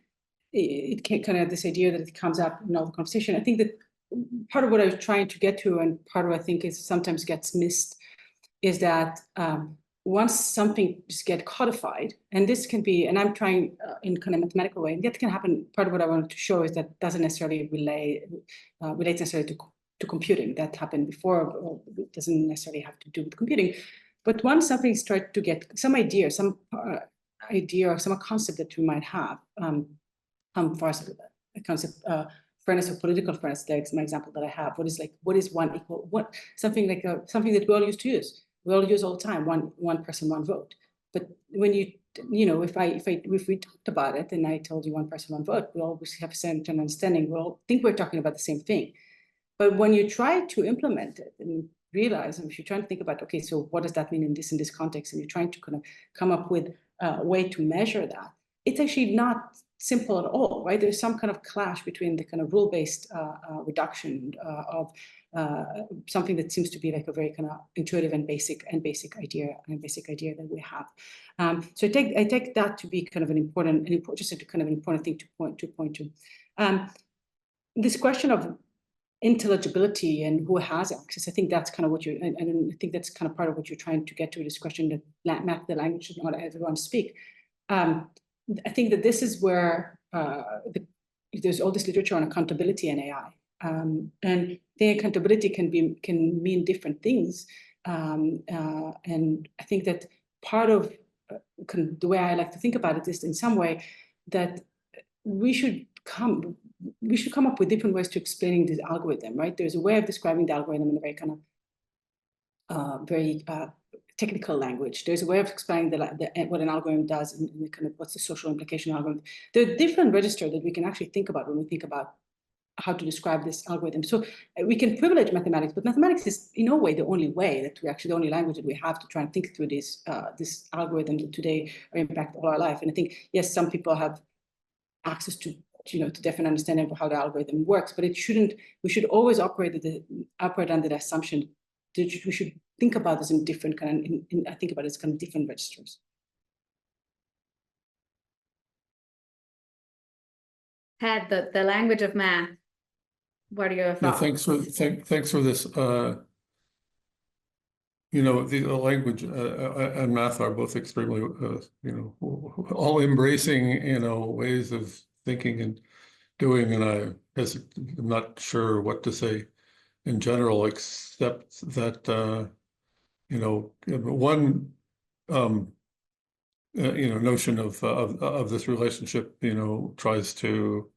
it can kind of this idea that it comes up in all the conversation. I think that part of what I was trying to get to, and part of what I think is sometimes gets missed, is that once something just get codified, and this can be, and I'm trying in kind of mathematical way, and that can happen. Part of what I wanted to show is that doesn't necessarily relates necessarily to computing. That happened before, or it doesn't necessarily have to do with computing. But once something starts to get some idea, or some concept that we might have, for us, a concept, fairness or political fairness, that's my example that I have. What is one equal, what, something like something that we all used to use. We all use all the time, one person, one vote. But when if we talked about it and I told you one person, one vote, we always have some understanding. We all think we're talking about the same thing. But when you try to implement it and realize, and if you're trying to think about, okay, so what does that mean in this context, and you're trying to kind of come up with a way to measure that, it's actually not simple at all, right? There's some kind of clash between the kind of rule-based reduction of something that seems to be like a very kind of intuitive and basic idea that we have. So I take that to be kind of an important thing to point to. This question of intelligibility and who has access, I think that's kind of what you're, and I think that's kind of part of what you're trying to get to, this question that the language should not everyone speak. I think that this is where there's all this literature on accountability and AI. And the accountability can mean different things. And I think that part of the way I like to think about it is in some way that we should come up with different ways to explaining this algorithm, right? There's a way of describing the algorithm in a very kind of very technical language. There's a way of explaining what an algorithm does and kind of what's the social implication of algorithm. There are different registers that we can actually think about when we think about how to describe this algorithm. So we can privilege mathematics, but mathematics is in no way the only way that the only language that we have to try and think through this algorithm that today impact all our life. And I think, yes, some people have access to different understanding of how the algorithm works, but we should always operate under the assumption that we should think about this in different I think about it as kind of different registers. Ted, the language of math. What are your thoughts? Yeah, thanks for this. The language and math are both extremely, all embracing, ways of thinking and doing. And I guess I'm not sure what to say in general, except that, one, notion of this relationship, tries to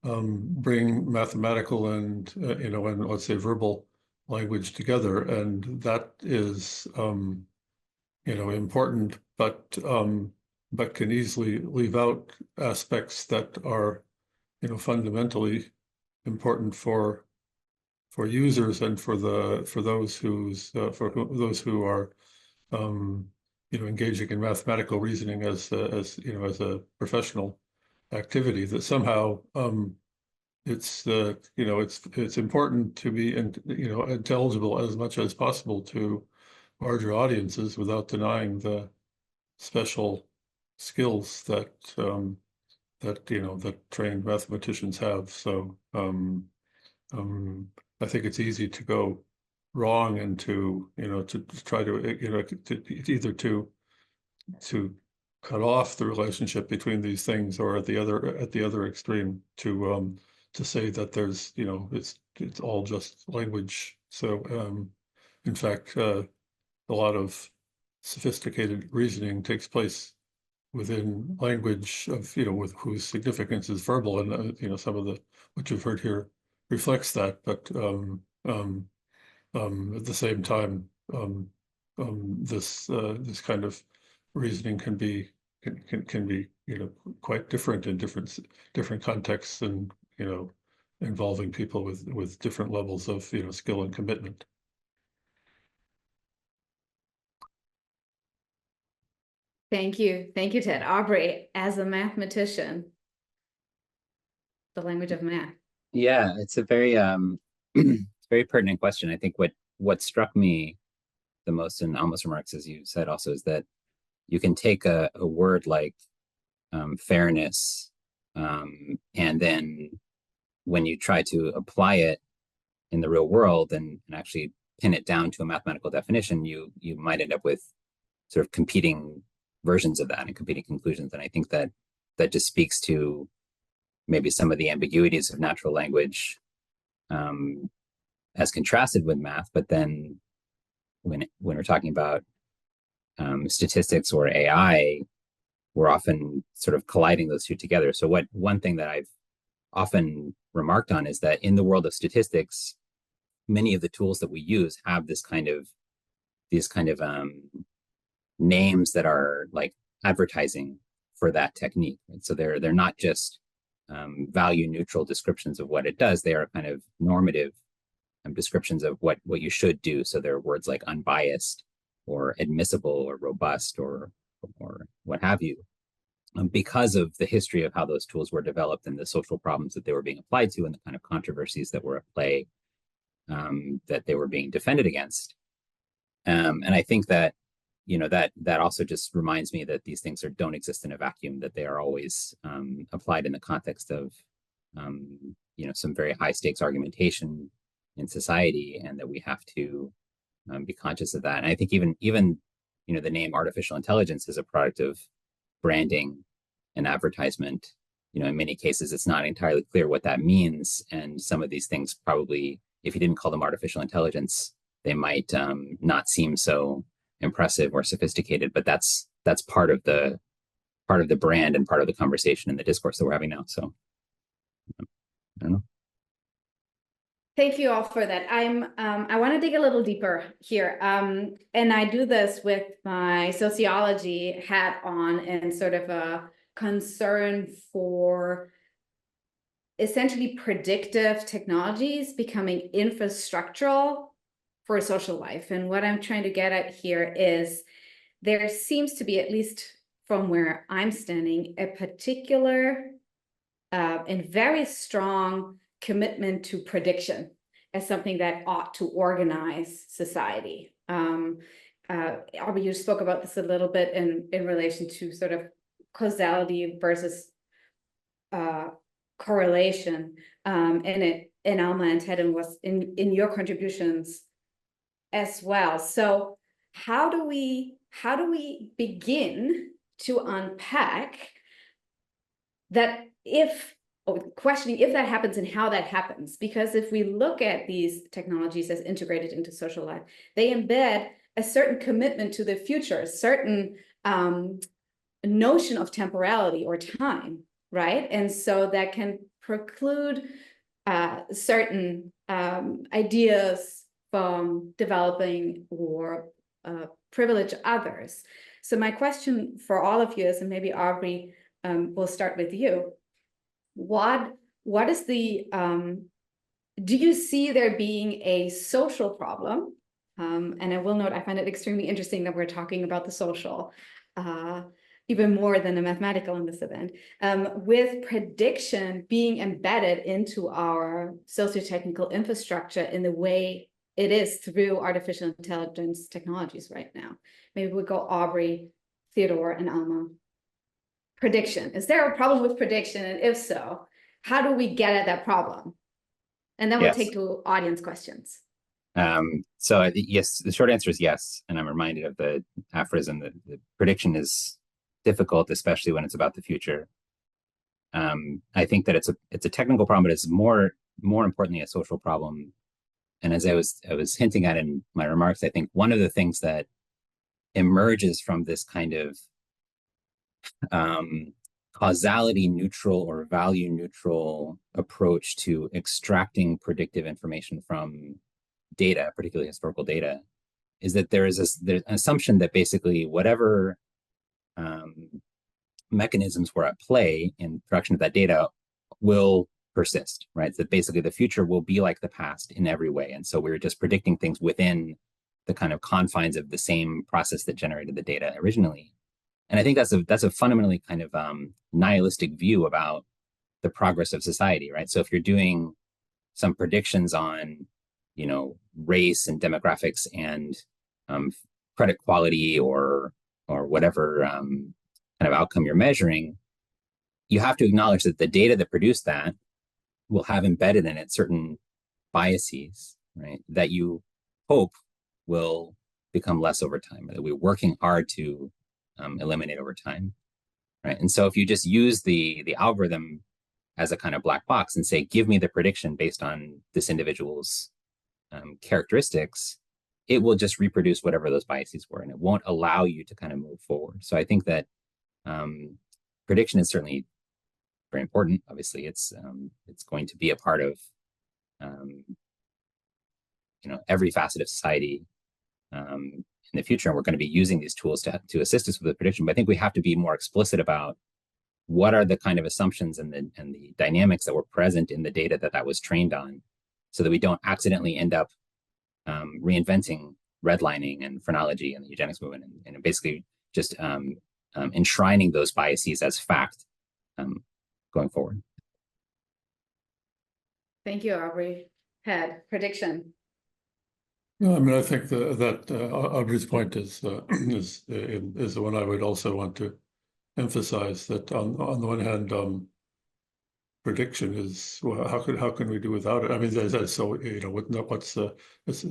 bring mathematical and and let's say verbal language together, and that is important, but can easily leave out aspects that are fundamentally important for users and for those who are engaging in mathematical reasoning as a professional activity, that somehow it's important to be intelligible as much as possible to larger audiences without denying the special skills that trained mathematicians have. So I think it's easy to go wrong and to try to either to cut off the relationship between these things, or at the other extreme to say that there's it's all just language. So in fact, a lot of sophisticated reasoning takes place within language of with whose significance is verbal, and some of what you've heard here reflects that. But at the same time, this kind of reasoning can be quite different in different contexts, and involving people with different levels of skill and commitment. Thank you, Ted. Aubrey, as a mathematician, the language of math. Yeah, it's a very it's a very pertinent question. I think what struck me the most in Alma's remarks, as you said also, is that you can take a word like fairness, and then when you try to apply it in the real world and actually pin it down to a mathematical definition, you might end up with sort of competing versions of that and competing conclusions. And I think that just speaks to maybe some of the ambiguities of natural language as contrasted with math. But then when we're talking about statistics or AI, we're often sort of colliding those two together. So one thing that I've often remarked on is that in the world of statistics, many of the tools that we use have these kind of names that are like advertising for that technique. And so they're not just value neutral descriptions of what it does. They are kind of normative descriptions of what you should do. So there are words like unbiased or admissible or robust or what have you, because of the history of how those tools were developed and the social problems that they were being applied to and the kind of controversies that were at play that they were being defended against. And I think that, that also just reminds me that these things don't exist in a vacuum, that they are always applied in the context of, some very high stakes argumentation in society, and that we have to be conscious of that. And I think even the name artificial intelligence is a product of branding and advertisement. In many cases, it's not entirely clear what that means. And some of these things probably, if you didn't call them artificial intelligence, they might not seem so impressive or sophisticated. But that's part of the brand and part of the conversation and the discourse that we're having now. So I don't know. Thank you all for that. I want to dig a little deeper here. And I do this with my sociology hat on and sort of a concern for essentially predictive technologies becoming infrastructural for social life. And what I'm trying to get at here is there seems to be, at least from where I'm standing, a particular and very strong commitment to prediction as something that ought to organize society. Aubrey, you spoke about this a little bit in relation to sort of causality versus correlation, in Alma and Ted, and was in your contributions as well. So how do we begin to unpack that questioning if that happens and how that happens? Because if we look at these technologies as integrated into social life, they embed a certain commitment to the future, a certain notion of temporality or time, right? And so that can preclude certain ideas from developing or privilege others. So my question for all of you is, and maybe Aubrey, we'll start with you. What is the, do you see there being a social problem? And I will note, I find it extremely interesting that we're talking about the social, even more than the mathematical in this event, with prediction being embedded into our socio-technical infrastructure in the way it is through artificial intelligence technologies right now. Maybe we'll go Aubrey, Theodore, and Alma. Prediction. Is there a problem with prediction? And if so, how do we get at that problem? And then we'll take to audience questions. So yes, the short answer is yes. And I'm reminded of the aphorism that the prediction is difficult, especially when it's about the future. I think that it's a technical problem, but it's more importantly a social problem. And as I was hinting at in my remarks, I think one of the things that emerges from this kind of causality neutral or value neutral approach to extracting predictive information from data, particularly historical data, is that there's an assumption that basically whatever mechanisms were at play in production of that data will persist, right? So that basically the future will be like the past in every way. And so we're just predicting things within the kind of confines of the same process that generated the data originally. And I think that's a fundamentally kind of nihilistic view about the progress of society, right? So if you're doing some predictions on, race and demographics and credit quality or whatever kind of outcome you're measuring, you have to acknowledge that the data that produced that will have embedded in it certain biases, right, that you hope will become less over time, that we're working hard to eliminate over time, right? And so if you just use the algorithm as a kind of black box and say, give me the prediction based on this individual's characteristics, it will just reproduce whatever those biases were, and it won't allow you to kind of move forward. So I think that prediction is certainly very important. Obviously, it's going to be a part of every facet of society in the future, and we're going to be using these tools to assist us with the prediction. But I think we have to be more explicit about what are the kind of assumptions and the dynamics that were present in the data that was trained on, so that we don't accidentally end up reinventing redlining and phrenology and the eugenics movement, and basically just enshrining those biases as fact going forward. Thank you, Aubrey. Head, prediction. No, I mean, I think that Aubrey's point is the one I would also want to emphasize, that on the one hand, prediction is, well, how can we do without it? I mean, so it's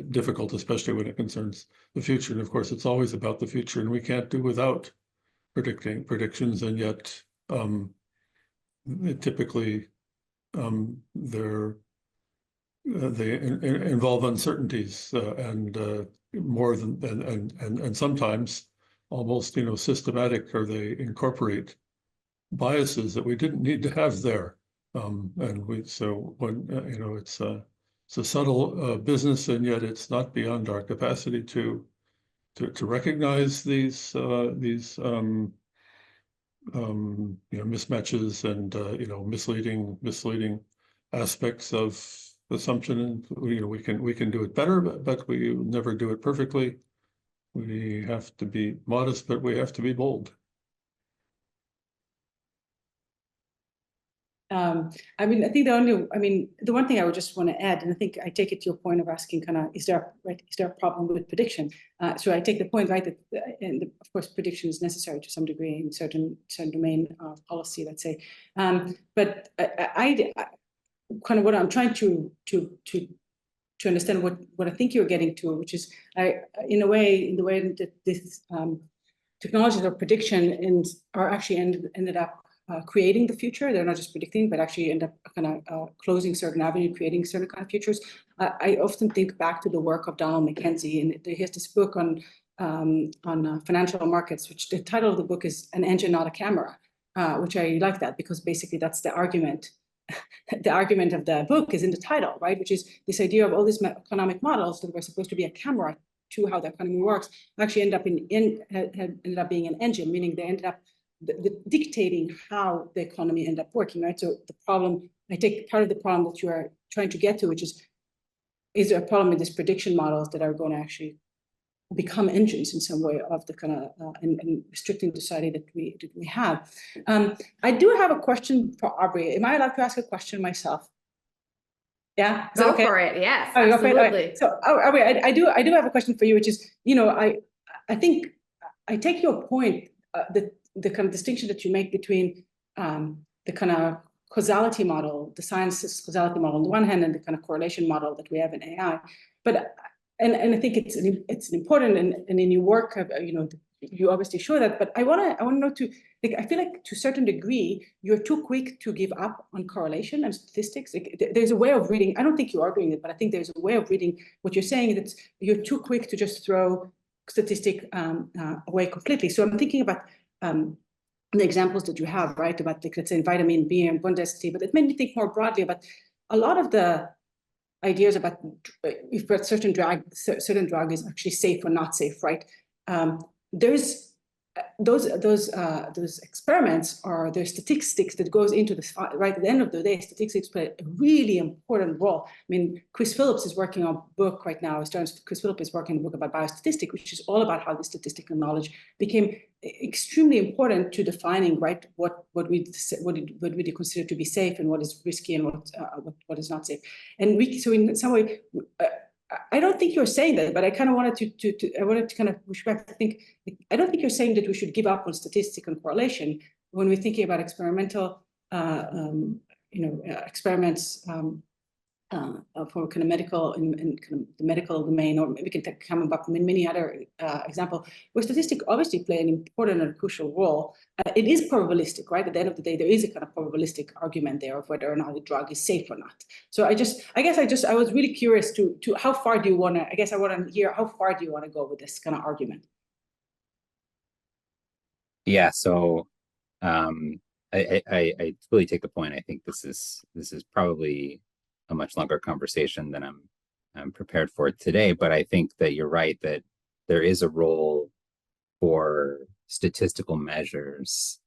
difficult, especially when it concerns the future. And of course, it's always about the future, and we can't do without predictions. And yet, typically, they involve uncertainties, and more than and sometimes almost systematic, or they incorporate biases that we didn't need to have there. And it's a subtle business, and yet it's not beyond our capacity to recognize these mismatches and misleading aspects of assumption. And we can do it better, but we never do it perfectly. We have to be modest, but we have to be bold. I think the one thing I would just want to add, and I think I take it to your point of asking is there a problem with prediction? So I take the point, right, that and of course prediction is necessary to some degree in certain domain of policy, let's say. But I kind of what I'm trying to understand what I think you're getting to, which is in the way that this technologies of prediction are actually ended up creating the future. They're not just predicting, but actually end up kind of closing certain avenues, creating certain kind of futures. I often think back to the work of Donald McKenzie, and he has this book on financial markets, which the title of the book is "An Engine, Not a Camera," which I like that, because basically that's the argument. The argument of the book is in the title, right? Which is this idea of all these economic models that were supposed to be a camera to how the economy works actually ended up being an engine, meaning they ended up dictating how the economy ended up working, right? So the problem, I take part of the problem that you are trying to get to, which is there a problem with these prediction models that are going to actually become engines in some way of the kind of and restricting the society that we have. I do have a question for Aubrey. Am I allowed to ask a question myself? Yeah, Go okay? for it. Yes, oh, absolutely. Right. So Aubrey, I do have a question for you, which is, I think I take your point, the kind of distinction that you make between the kind of causality model, the science's causality model on the one hand, and the kind of correlation model that we have in AI. But and I think it's an important, and in your work, you obviously show that. But I want to know I feel like to a certain degree you're too quick to give up on correlation and statistics. There's a way of reading. I don't think you are doing it, but I think there's a way of reading what you're saying, that you're too quick to just throw statistic away completely. So I'm thinking about the examples that you have, right, about let's say vitamin B and bone density, but it made me think more broadly about a lot of the ideas about if a certain drug is actually safe or not safe, right? There's those experiments, or there's statistics that goes into this, right? At the end of the day, statistics play a really important role. I mean, Chris Phillips is working on a book right now. Chris Phillips is working on a book about biostatistics, which is all about how the statistical knowledge became extremely important to defining, right, what we consider to be safe and what is risky and what is not safe. And so in some way, I don't think you're saying that, but I kind of wanted to kind of push back. I think I don't think you're saying that we should give up on statistics and correlation when we're thinking about experimental, experiments. For kind of medical and kind of the medical domain, or we can come up with many other examples where statistics obviously play an important and crucial role. It is probabilistic, right? At the end of the day, there is a kind of probabilistic argument there of whether or not the drug is safe or not. So I was really curious to how far do you want to? I guess I want to hear how far do you want to go with this kind of argument? Yeah. So I really take the point. I think this is probably a much longer conversation than I'm prepared for today, but I think that you're right that there is a role for statistical measures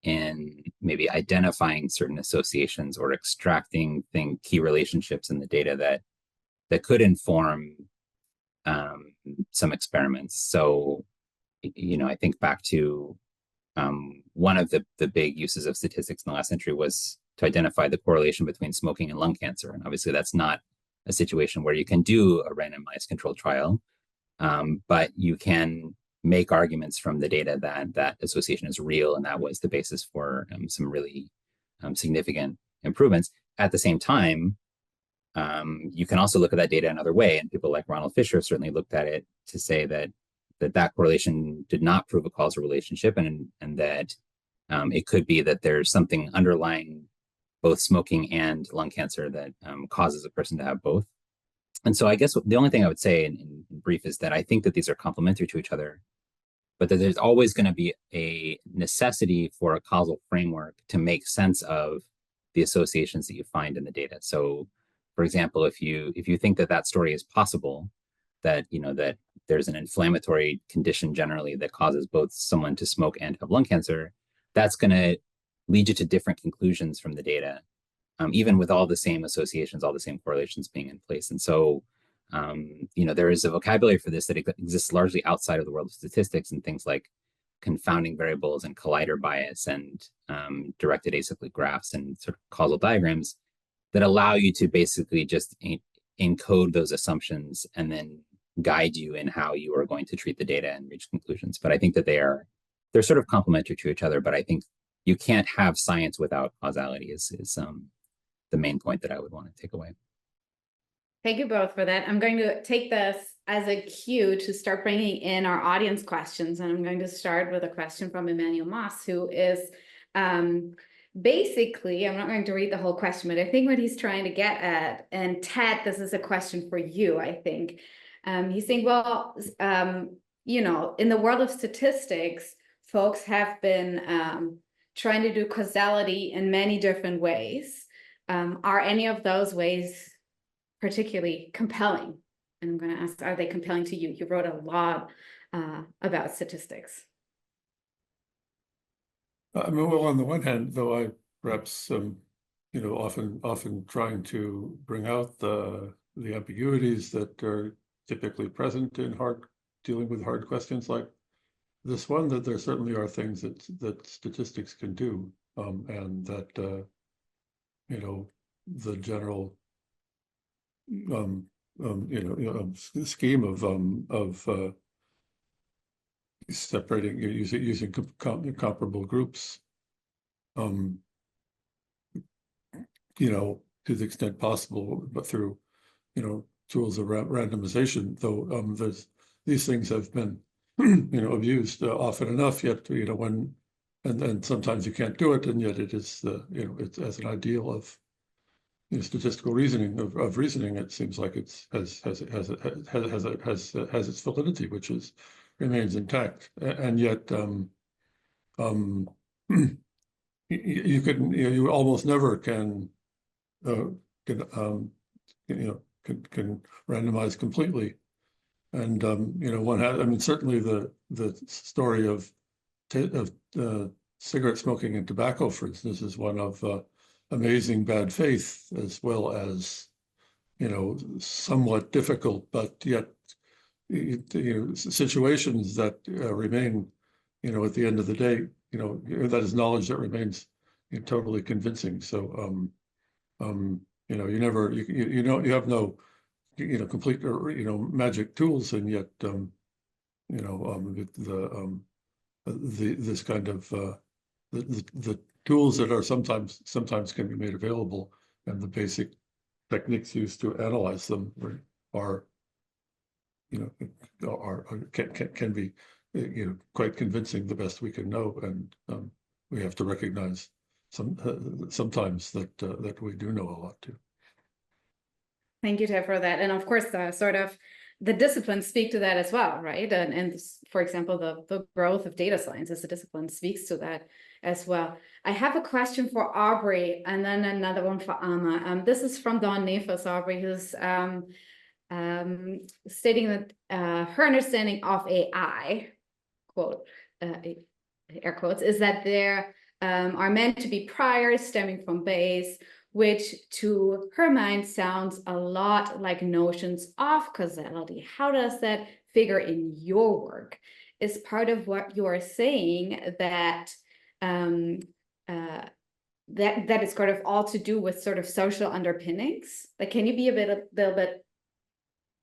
in maybe identifying certain associations or extracting key relationships in the data that could inform some experiments. So, I think back to one of the big uses of statistics in the last century was to identify the correlation between smoking and lung cancer. And obviously that's not a situation where you can do a randomized controlled trial, but you can make arguments from the data that association is real, and that was the basis for some really significant improvements. At the same time, you can also look at that data another way, and people like Ronald Fisher certainly looked at it to say that correlation did not prove a causal relationship, and that it could be that there's something underlying both smoking and lung cancer that causes a person to have both. And so I guess the only thing I would say in brief is that I think that these are complementary to each other, but that there's always going to be a necessity for a causal framework to make sense of the associations that you find in the data. So, for example, if you think that story is possible, that that there's an inflammatory condition generally that causes both someone to smoke and have lung cancer, that's going to lead you to different conclusions from the data, even with all the same associations, all the same correlations being in place. And so, there is a vocabulary for this that exists largely outside of the world of statistics, and things like confounding variables and collider bias and directed acyclic graphs and sort of causal diagrams that allow you to basically just encode those assumptions and then guide you in how you are going to treat the data and reach conclusions. But I think that they're sort of complementary to each other, but I think you can't have science without causality is the main point that I would want to take away. Thank you both for that. I'm going to take this as a cue to start bringing in our audience questions. And I'm going to start with a question from Emmanuel Moss, who is basically, I'm not going to read the whole question, but I think what he's trying to get at, and Ted, this is a question for you, I think. He's saying, well, in the world of statistics, folks have been trying to do causality in many different ways. Are any of those ways particularly compelling? And I'm going to ask, are they compelling to you? You wrote a lot about statistics. I mean, well, on the one hand, though, I perhaps, often trying to bring out the ambiguities that are typically present in dealing with hard questions like this one, that there certainly are things that statistics can do, and that the general scheme of separating using comparable groups, to the extent possible, but through tools of randomization, though these things have been abused often enough, yet when and sometimes you can't do it, and yet it is it's as an ideal of statistical reasoning of reasoning. It seems like it has its validity, which remains intact, and yet you almost never can randomize completely. And one has, I mean, certainly the story of cigarette smoking and tobacco, for instance, is one of amazing bad faith, as well as somewhat difficult, but yet situations that remain at the end of the day, that is knowledge that remains totally convincing. So, you never, you have no, complete, magic tools, and yet, this kind of the tools that are sometimes can be made available, and the basic techniques used to analyze them are can be quite convincing, the best we can know, and we have to recognize sometimes that we do know a lot too. Thank you, Ted, for that. And of course, the disciplines speak to that as well, right? And for example, the growth of data science as a discipline speaks to that as well. I have a question for Aubrey, and then another one for Alma. This is from Dawn Nefas, Aubrey, who's stating that her understanding of AI, quote, air quotes, is that there are meant to be priors stemming from Bayes, which to her mind sounds a lot like notions of causality. How does that figure in your work? Is part of what you are saying that that is sort of all to do with sort of social underpinnings? Like, can you be a little bit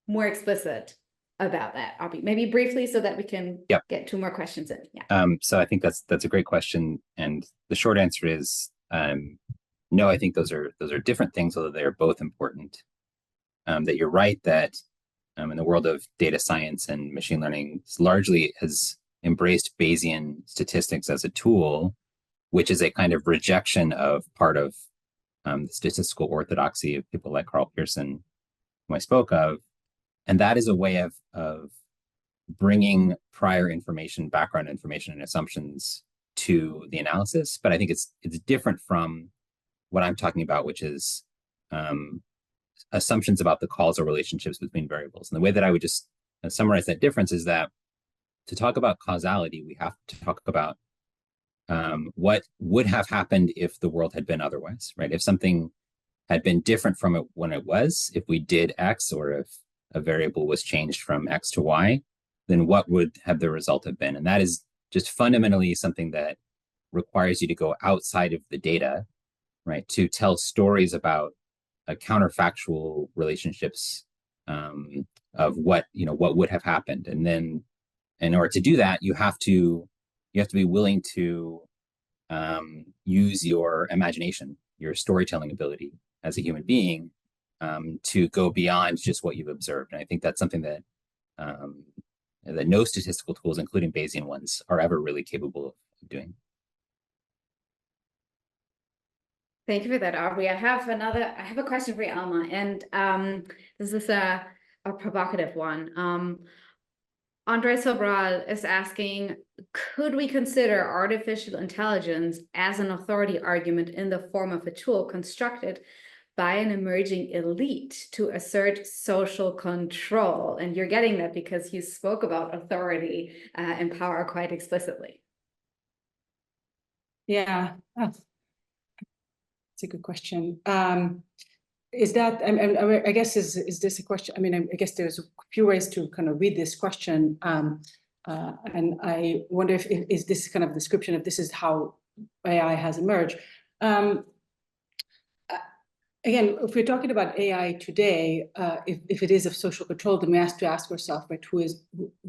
more explicit about that, Aubrey? Maybe briefly, so that we can get 2 more questions in. Yeah. So I think that's a great question, and the short answer is no. I think those are different things, although they are both important. That you're right that in the world of data science and machine learning, largely has embraced Bayesian statistics as a tool, which is a kind of rejection of part of the statistical orthodoxy of people like Carl Pearson, whom I spoke of. And that is a way of bringing prior information, background information, and assumptions to the analysis. But I think it's different from what I'm talking about, which is assumptions about the causal relationships between variables. And the way that I would just summarize that difference is that to talk about causality, we have to talk about what would have happened if the world had been otherwise, right? If something had been different from it when it was, if we did X, or if a variable was changed from X to Y, then what would have the result have been? And that is just fundamentally something that requires you to go outside of the data, right, to tell stories about counterfactual relationships of what would have happened. And then in order to do that, you have to be willing to use your imagination, your storytelling ability as a human being, to go beyond just what you've observed. And I think that's something that that no statistical tools, including Bayesian ones, are ever really capable of doing. Thank you for that, Aubrey. I have a question for you, Alma, and this is a provocative one. Andre Sobral is asking, could we consider artificial intelligence as an authority argument in the form of a tool constructed by an emerging elite to assert social control? And you're getting that because you spoke about authority and power quite explicitly. Yeah, that's a good question. Is that, I guess, is this a question? I mean, I guess there's a few ways to kind of read this question. And I wonder if is this kind of description of this is how AI has emerged. Again, if we're talking about AI today, if it is of social control, then we have to ask ourselves, right, who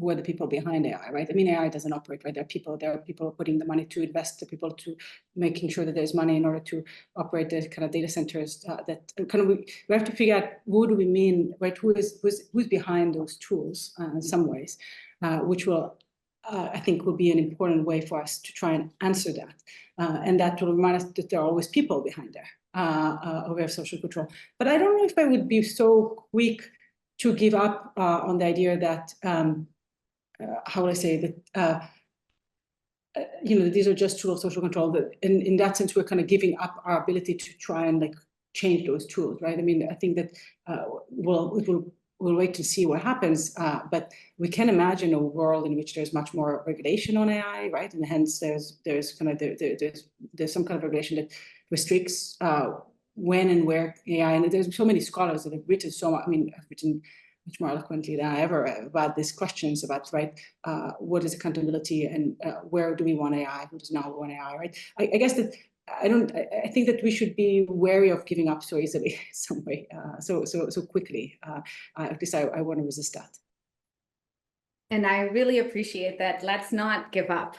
are the people behind AI, right? I mean, AI doesn't operate, right? There are people putting the money to invest, the people to making sure that there's money in order to operate the kind of data centers that kind of we have to figure out what do we mean, right? Who's behind those tools in some ways, which will, I think, will be an important way for us to try and answer that. And that will remind us that there are always people behind there. Aware of social control. But I don't know if I would be so quick to give up on the idea that, how would I say that, these are just tools of social control. That in that sense, we're kind of giving up our ability to try and like change those tools, right? I mean, I think that we'll wait to see what happens, but we can imagine a world in which there's much more regulation on AI, right? And hence there's kind of there's some kind of regulation that restricts when and where AI, and there's so many scholars that have written so much. I mean, I've written much more eloquently than I ever about these questions about, right, what is accountability and where do we want AI, who does not want AI, right? I guess that I think that we should be wary of giving up so easily some way, so quickly. At least I want to resist that. And I really appreciate that. Let's not give up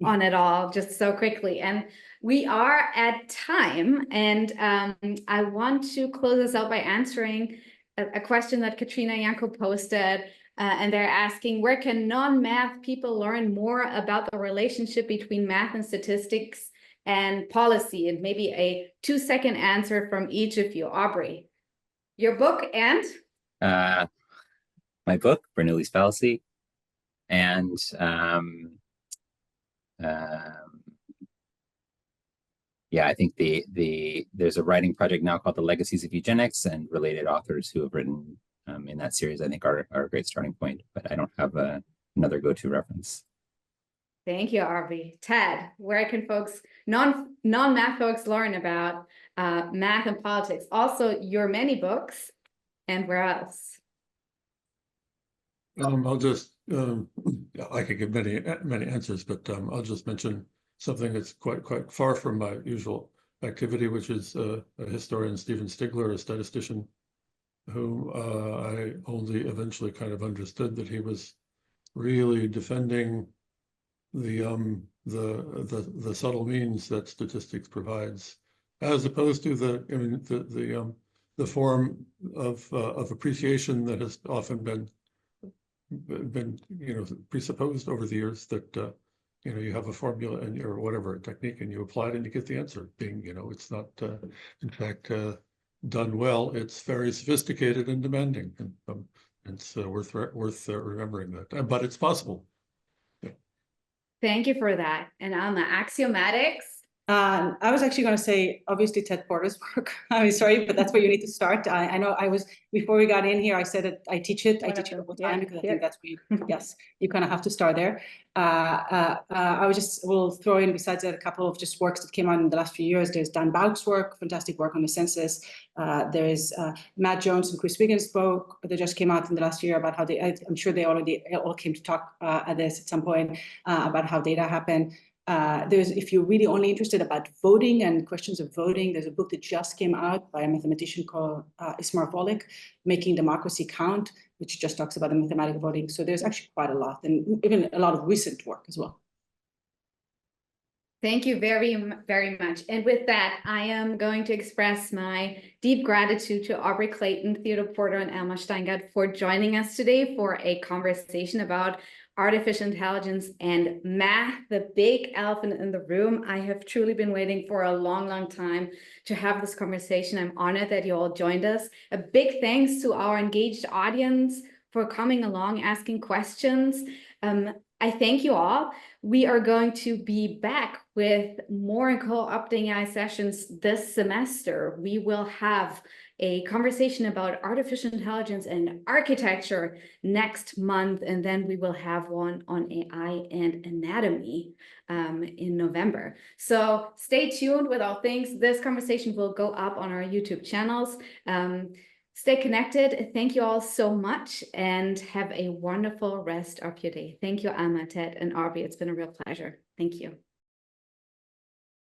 on it all just so quickly. And we are at time, and I want to close this out by answering a question that Katrina Yanko posted, and they're asking, where can non-math people learn more about the relationship between math and statistics and policy? And maybe a 2-second answer from each of you. Aubrey, your book and? My book, Bernoulli's Fallacy, and yeah, I think there's a writing project now called The Legacies of Eugenics, and related authors who have written in that series, I think are a great starting point, but I don't have another go-to reference. Thank you, Aubrey. Ted, where can folks, non-math folks, learn about math and politics? Also, your many books, and where else? I'll just, I could give many answers, but I'll just mention something that's quite far from my usual activity, which is a historian, Stephen Stigler, a statistician, who I only eventually kind of understood that he was really defending the subtle means that statistics provides, as opposed to the form of appreciation that has often been presupposed over the years, that you have a formula and or whatever, a technique, and you apply it and you get the answer. Being, it's not in fact done well. It's very sophisticated and demanding, and it's worth remembering that. But it's possible. Yeah. Thank you for that. And on the axiomatics. I was actually going to say, obviously, Ted Porter's work. I'm sorry, but that's where you need to start. I know before we got in here, I said that I teach it all the time, because I think that's where yes, you kind of have to start there. We'll throw in, besides that, a couple of just works that came out in the last few years. There's Dan Bout's work, fantastic work on the census. There is Matt Jones and Chris Wiggins' book that just came out in the last year about how I'm sure they already all came to talk at this at some point about how data happen. If you're really only interested about voting and questions of voting, there's a book that just came out by a mathematician called Ismar Volek, Making Democracy Count, which just talks about the mathematical voting. So there's actually quite a lot, and even a lot of recent work as well. Thank you very, very much. And with that, I am going to express my deep gratitude to Aubrey Clayton, Theodore Porter, and Elma Steingart for joining us today for a conversation about artificial intelligence and math, the big elephant in the room. I have truly been waiting for a long, long time to have this conversation. I'm honored that you all joined us. A big thanks to our engaged audience for coming along, asking questions. I thank you all. We are going to be back with more co-opting AI sessions this semester. We will have a conversation about artificial intelligence and architecture next month, and then we will have one on AI and anatomy in November. So stay tuned with all things. This conversation will go up on our YouTube channels. Stay connected. Thank you all so much, and have a wonderful rest of your day. Thank you, Alma, Ted, and Aubrey. It's been a real pleasure. Thank you.